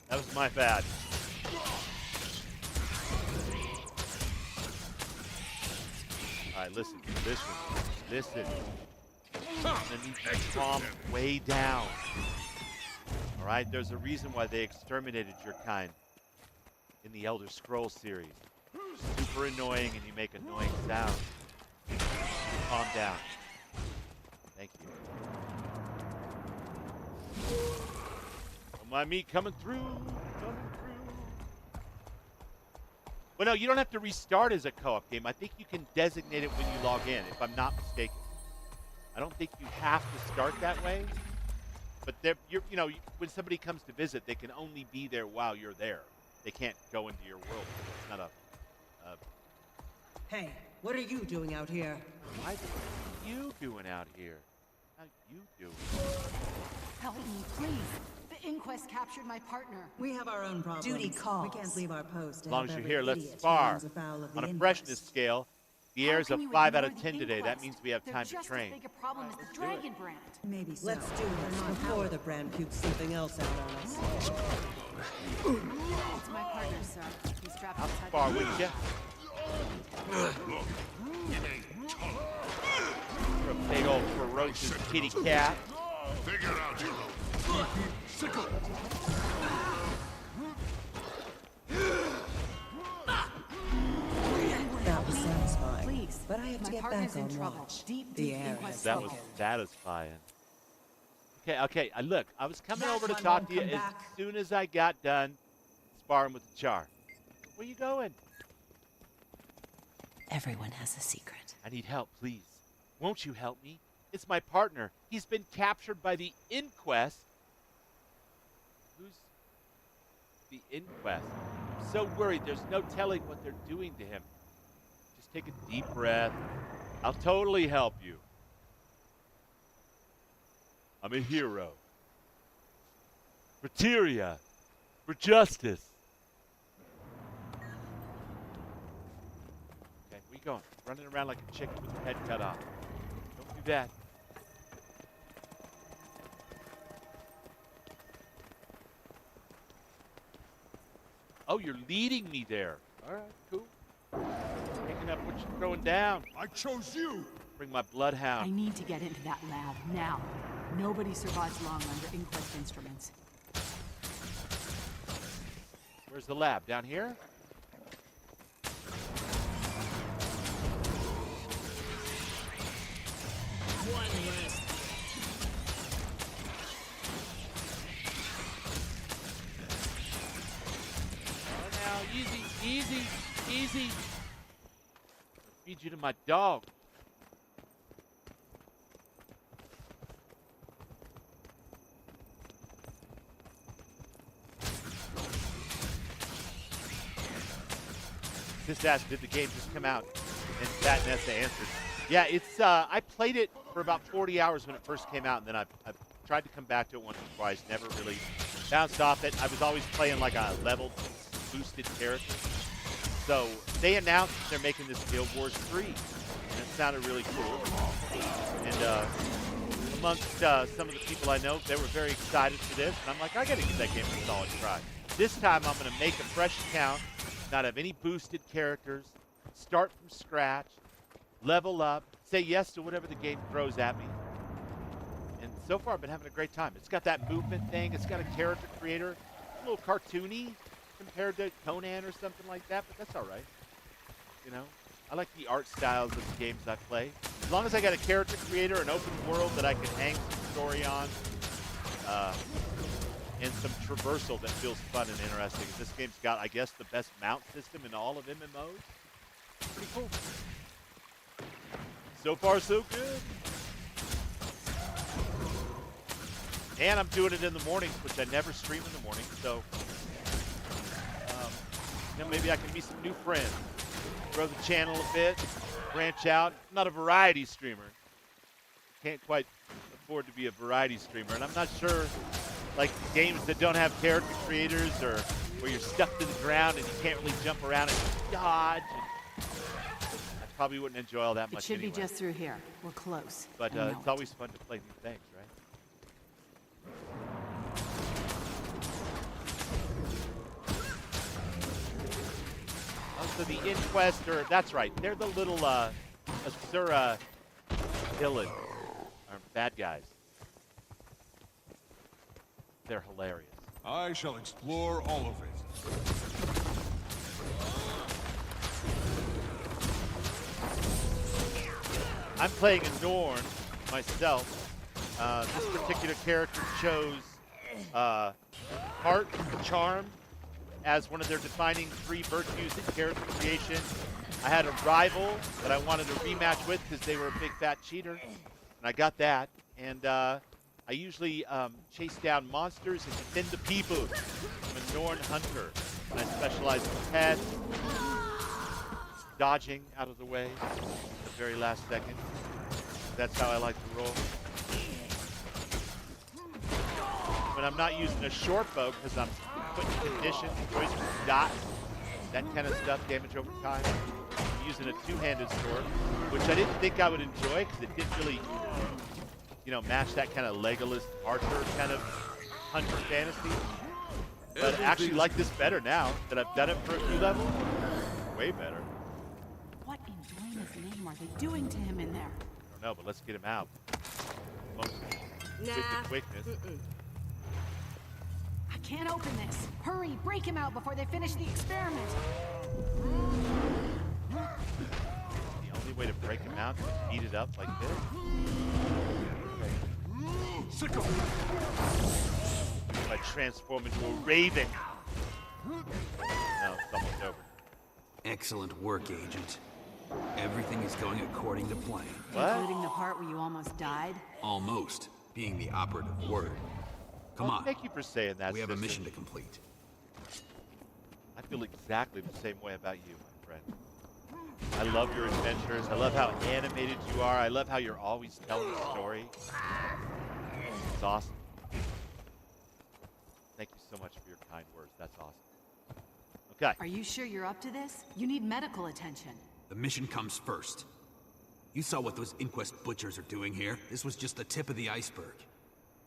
Speaker 2: That was my bad. All right, listen. I'm gonna need to calm way down. All right, there's a reason why they exterminated your kind in the Elder Scrolls series. Super annoying, and you make annoying sounds. Calm down. Thank you. My meat coming through. Well, no, you don't have to restart as a co-op game. I think you can designate it when you log in, if I'm not mistaken. I don't think you have to start that way. But when somebody comes to visit, they can only be there while you're there. They can't go into your world. It's not a...
Speaker 12: Hey, what are you doing out here?
Speaker 2: What are you doing out here? How you doing?
Speaker 3: Help me, please. The inquest captured my partner.
Speaker 12: We have our own problems.
Speaker 3: Duty calls.
Speaker 12: We can't leave our post.
Speaker 2: As long as you're here, let's spar. On a freshness scale, the air's a 5 out of 10 today. That means we have time to train.
Speaker 3: Just as big a problem as the dragon brand.
Speaker 12: Maybe so. Let's do this before the brand pukes something else out on us.
Speaker 3: It's my partner, sir. He's trapped
Speaker 2: How
Speaker 3: inside.
Speaker 2: far with you? You're a big old ferocious kitty cat.
Speaker 9: Figure out your sickle.
Speaker 12: That was satisfying.
Speaker 3: Please,
Speaker 12: but I have to get back on watch. The air has
Speaker 2: That was satisfying. Okay. Look, I was coming over to talk to you as soon as I got done sparring with the Char. Where you going?
Speaker 12: Everyone has a secret.
Speaker 2: I need help, please. Won't you help me? It's my partner. He's been captured by the Inquest. Who's the Inquest? I'm so worried. There's no telling what they're doing to him. Just take a deep breath. I'll totally help you. I'm a hero. For Tyria. For justice. Okay, where you going? Running around like a chicken with your head cut off. Don't do that. Oh, you're leading me there. All right, cool. Picking up what you're throwing down.
Speaker 4: I chose you.
Speaker 2: Bring my bloodhound.
Speaker 3: I need to get into that lab now. Nobody survives long under inquest instruments.
Speaker 2: Where's the lab? Down here?
Speaker 12: One less.
Speaker 2: Oh, now, easy. Feed you to my dog. Just asked, did the game just come out? And Fat Nessa answered. Yeah, it's. I played it for about 40 hours when it first came out, and then I've tried to come back to it once or twice. Never really bounced off it. I was always playing like a leveled, boosted character. So they announced that they're making this Guild Wars 3, and it sounded really cool. And amongst some of the people I know, they were very excited for this, and I'm like, I gotta give that game a solid try. This time I'm gonna make a fresh account, not have any boosted characters, start from scratch, level up, say yes to whatever the game throws at me. And so far I've been having a great time. It's got that movement thing, it's got a character creator, a little cartoony compared to Conan or something like that, but that's all right. you know. I like the art styles of the games I play. As long as I got a character creator, an open world that I can hang some story on, and some traversal that feels fun and interesting. And this game's got, I guess, the best mount system in all of MMOs. Pretty cool. So far, so good. And I'm doing it in the mornings, which I never stream in the morning. So, you know, maybe I can meet some new friends, grow the channel a bit, branch out. I'm not a variety streamer. Can't quite afford to be a variety streamer. And I'm not sure, like, games that don't have character creators or where you're stuck to the ground and you can't really jump around and dodge. And I probably wouldn't enjoy all that much
Speaker 3: It should
Speaker 2: anyway.
Speaker 3: be just through here. We're close.
Speaker 2: But it's always fun to play new things, right? Also, the Inquest, or that's right, they're the little Asura villains, or bad guys. They're hilarious.
Speaker 4: I shall explore all of it.
Speaker 2: I'm playing a Norn myself. This particular character chose heart, charm, as one of their defining 3 virtues in character creation. I had a rival that I wanted to rematch with because they were a big fat cheater, and I got that. And I usually chase down monsters and defend the people. I'm a Norn hunter, and I specialize in pets, dodging out of the way at the very last second. That's how I like to roll. But I'm not using a short bow because I'm putting condition, poison, dot, that kind of stuff, damage over time. I'm using a two-handed sword, which I didn't think I would enjoy because it didn't really, you know, match that kind of Legolas archer kind of hunter fantasy. But I actually like this better now that I've done it for a few levels. Way better.
Speaker 3: What in Dwayne's name are they doing to him in there?
Speaker 2: I don't know, but let's get him out. With the quickness.
Speaker 3: I can't open this. Hurry, break him out before they finish the experiment.
Speaker 2: The only way to break him out is to beat it up like this.
Speaker 4: Sicko!
Speaker 2: If I transform into a raven. No, it's almost over.
Speaker 13: Excellent work, Agent. Everything is going according to plan.
Speaker 2: What?
Speaker 3: Including the part where you almost died?
Speaker 13: Almost, being the operative word. Come on.
Speaker 2: Thank you for saying that.
Speaker 13: We have a
Speaker 2: sister.
Speaker 13: mission to complete.
Speaker 2: I feel exactly the same way about you, my friend. I love your adventures. I love how animated you are. I love how you're always telling a story. It's awesome. Thank you so much for your kind words. That's awesome. Okay.
Speaker 3: Are you sure you're up to this? You need medical attention.
Speaker 13: The mission comes first. You saw what those Inquest butchers are doing here. This was just the tip of the iceberg.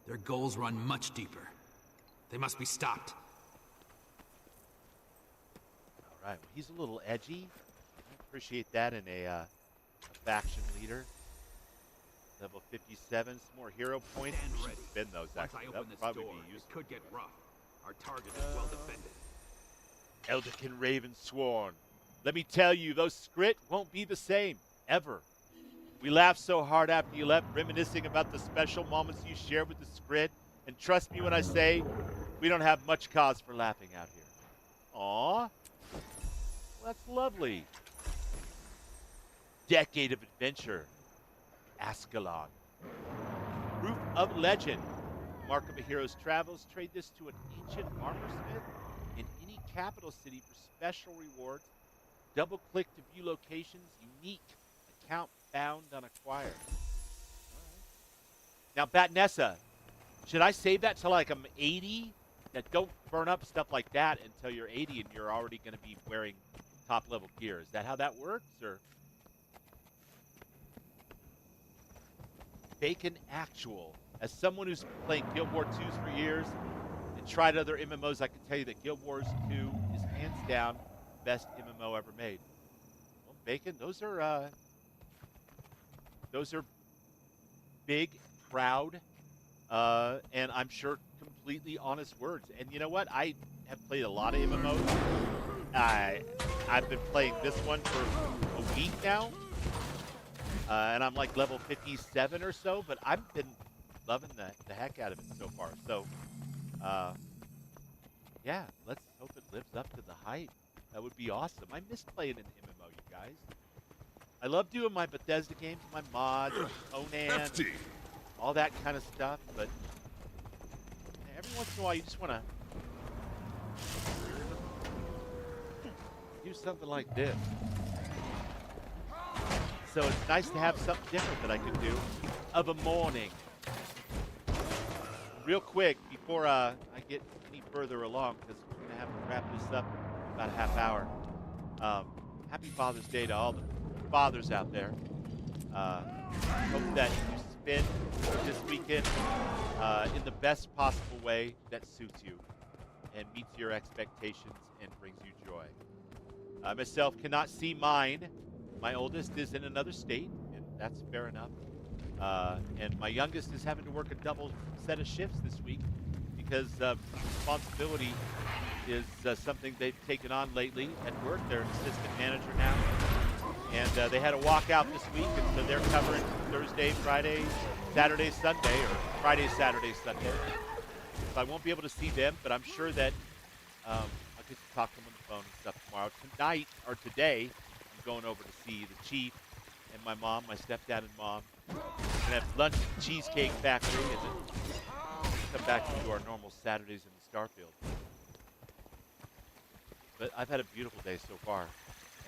Speaker 13: Their goals run much deeper. They must be stopped.
Speaker 2: All right. Well, he's a little edgy. I appreciate that in a faction leader. Level 57. Some more hero points. We should spend those, actually. That would probably be useful.
Speaker 13: It could get rough. Our target is well defended.
Speaker 2: Elderkin Ravensworn. Let me tell you, those Skrit won't be the same, ever. We laughed so hard after you left, reminiscing about the special moments you shared with the Skrit. And trust me when I say, we don't have much cause for laughing out here. Aw. Well, that's lovely. Decade of adventure. Ascalon. Proof of legend. Mark of a hero's travels. Trade this to an ancient armorsmith in any capital city for special rewards. Double-click to view locations. Unique. Account found unacquired. Right. Now, Batnessa, should I save that till like I'm 80? That don't burn up stuff like that until you're 80 and you're already going to be wearing top-level gear. Is that how that works, or? Bacon Actual. As someone who's playing Guild Wars 2s for years and tried other MMOs, I can tell you that Guild Wars 2 is hands down the best MMO ever made. Well, Bacon, those are big, proud, and I'm sure completely honest words. And you know what? I have played a lot of MMOs. I've been playing this one for a week now, and I'm like level 57 or so. But I've been loving the heck out of it so far. So, yeah, let's hope it lives up to the hype. That would be awesome. I miss playing an MMO, you guys. I love doing my Bethesda games, my mods, Conan, all that kind of stuff. But every once in a while, you just want to do something like this. So it's nice to have something different that I can do of a morning. Real quick, before I get any further along, because we're going to have to wrap this up in about a half hour. Happy Father's Day to all the fathers out there. Hope that you spend this weekend in the best possible way that suits you and meets your expectations and brings you joy. I myself cannot see mine. My oldest is in another state, and that's fair enough. And my youngest is having to work a double set of shifts this week because responsibility is something they've taken on lately at work. They're an assistant manager now. And they had a walkout this week, and so they're covering Thursday, Friday, Saturday, Sunday, or Friday, Saturday, Sunday. So I won't be able to see them, but I'm sure that I'll get to talk to them on the phone and stuff tomorrow. Tonight, or today, I'm going over to see the chief and my mom, my stepdad and mom. We're going to have lunch at the Cheesecake Factory, and then come back to do our normal Saturdays in the Starfield. But I've had a beautiful day so far.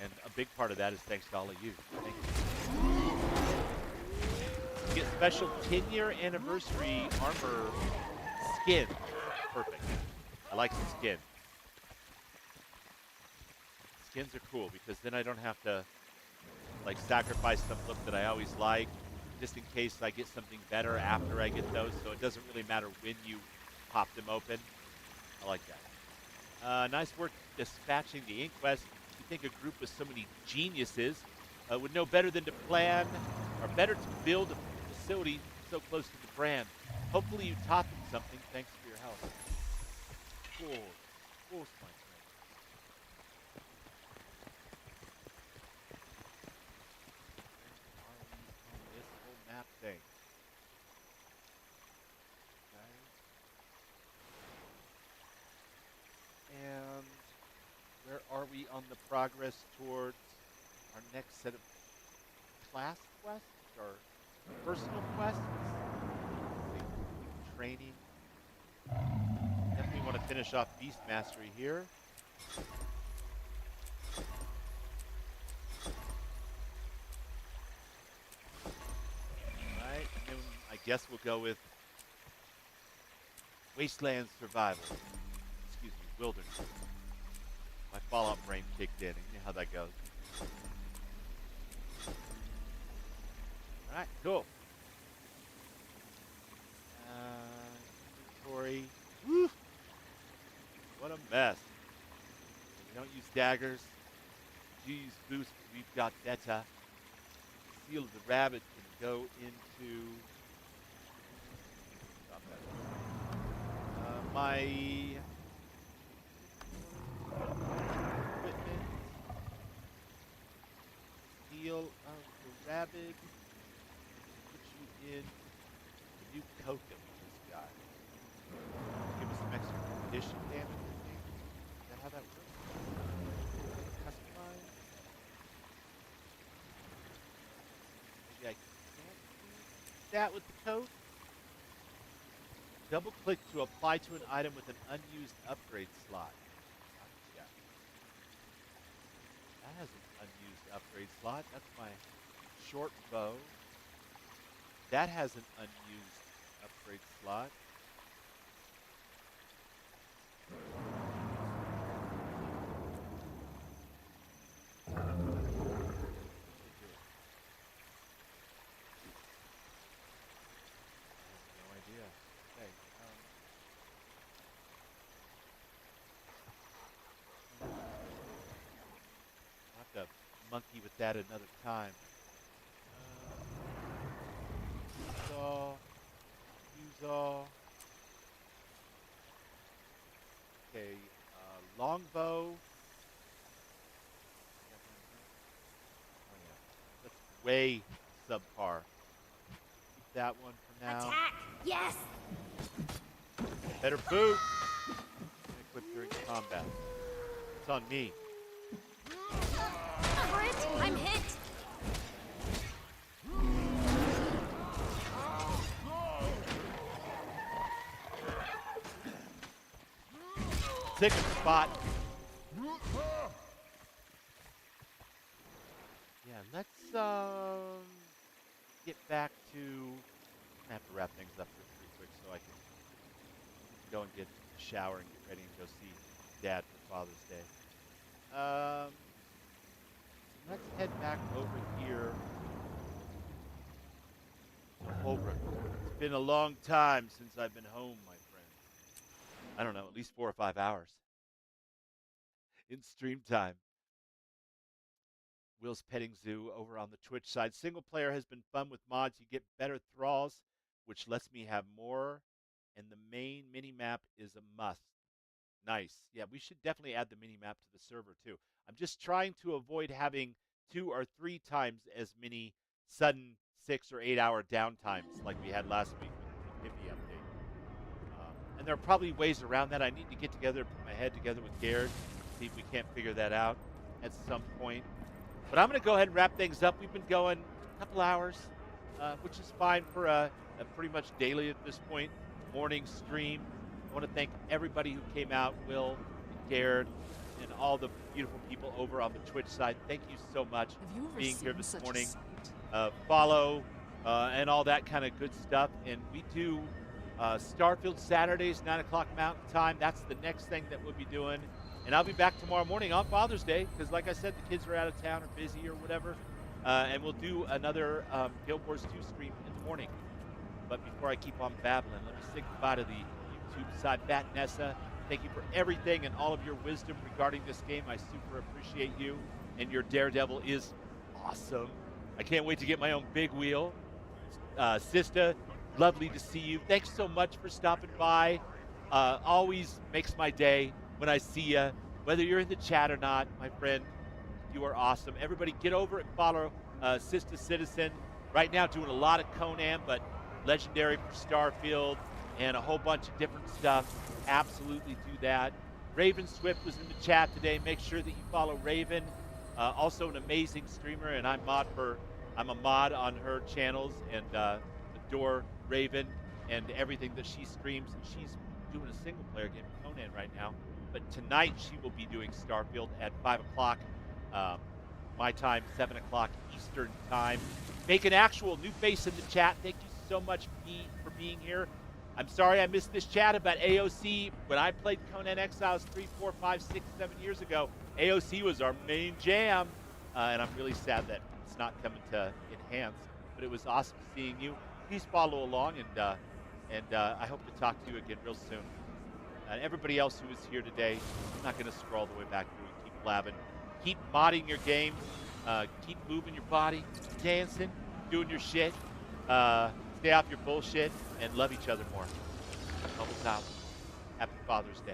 Speaker 2: And a big part of that is thanks to all of you. Thank you. You get special 10-year anniversary armor skin. Perfect. I like the skin. Skins are cool because then I don't have to like sacrifice some look that I always like, just in case I get something better after I get those. So it doesn't really matter when you pop them open. I like that. Nice work dispatching the inquest. You think a group of so many geniuses would know better than to plan, or better to build a facility so close to the brand. Hopefully you taught them something. Thanks for your help. Cool. Cool, my friend. Where are we on this whole map thing? Okay. And where are we on the progress towards our next set of class quests or personal quests? Training. Definitely want to finish off Beast Mastery here. Alright, and then I guess we'll go with Wasteland Survival. Excuse me, Wilderness. My Fallout brain kicked in. You know how that goes. Alright, cool. Inventory. Woo! What a mess. We don't use daggers. We do use boost. We've got beta. Seal of the Rabbit can go into my equipment. Seal of the Rabbit. Put you in the new coat that we just got. Give us some extra condition damage, I think. Is that how that works? Customize. Maybe I can't do that with the coat. Double click to apply to an item with an unused upgrade slot. Yeah. That has an unused upgrade slot. That's my short bow. That has an unused upgrade slot. Monkey with that another time. Use all. Okay, longbow way subpar. Keep that one for now.
Speaker 14: Attack! Yes!
Speaker 2: Better boot. Equip during combat. It's on me.
Speaker 14: Crit! I'm hit!
Speaker 2: Second spot. Yeah, let's get back to. I have to wrap things up here pretty quick so I can go and get a shower and get ready and go see Dad for Father's Day. Let's head back over here to Ogre. It's been a long time since I've been home, my friend. I don't know, at least 4 or 5 hours in stream time. Will's Petting Zoo over on the Twitch side. Single player has been fun with mods. You get better thralls, which lets me have more, and the main mini-map is a must. Nice. Yeah, we should definitely add the mini-map to the server, too. I'm just trying to avoid having 2 or 3 times as many sudden 6 or 8 hour downtimes like we had last week with the Hippie update. And there are probably ways around that. I need to get together, put my head together with Garrett, see if we can't figure that out at some point. But I'm going to go ahead and wrap things up. We've been going a couple hours, which is fine for a pretty much daily at this point morning stream. I want to thank everybody who came out, Will, and Garrett, and all the beautiful people over on the Twitch side. Thank you so much for being here this morning. Follow and all that kind of good stuff. And we do Starfield Saturdays, 9 o'clock Mountain Time. That's the next thing that we'll be doing. And I'll be back tomorrow morning on Father's Day because, like I said, the kids are out of town or busy or whatever. And we'll do another Guild Wars 2 stream in the morning. But before I keep on babbling, let me say goodbye to the YouTube side. Bat Nessa, thank you for everything and all of your wisdom regarding this game. I super appreciate you. And your Daredevil is awesome. I can't wait to get my own big wheel. Sista, lovely to see you. Thanks so much for stopping by. Always makes my day when I see you, whether you're in the chat or not, my friend. You are awesome. Everybody get over and follow Sista Citizen. Right now doing a lot of Conan, but Legendary for Starfield and a whole bunch of different stuff. Absolutely do that. Raven Swift was in the chat today. Make sure that you follow Raven. Also an amazing streamer, and I'm a mod on her channels and adore Raven and everything that she streams. And she's doing a single player game of Conan right now. But tonight she will be doing Starfield at 5 o'clock my time, 7 o'clock Eastern time. Make an actual new face in the chat. Thank you so much for being here. I'm sorry I missed this chat about AOC. When I played Conan Exiles 3, 4, 5, 6, 7 years ago, AOC was our main jam. And I'm really sad that it's not coming to Enhance. But it was awesome seeing you. Please follow along, and I hope to talk to you again real soon. And everybody else who is here today, I'm not going to scroll all the way back through and keep blabbing. Keep modding your games. Keep moving your body, dancing, doing your shit. Stay off your bullshit, and love each other more. Bubbles out. Happy Father's Day.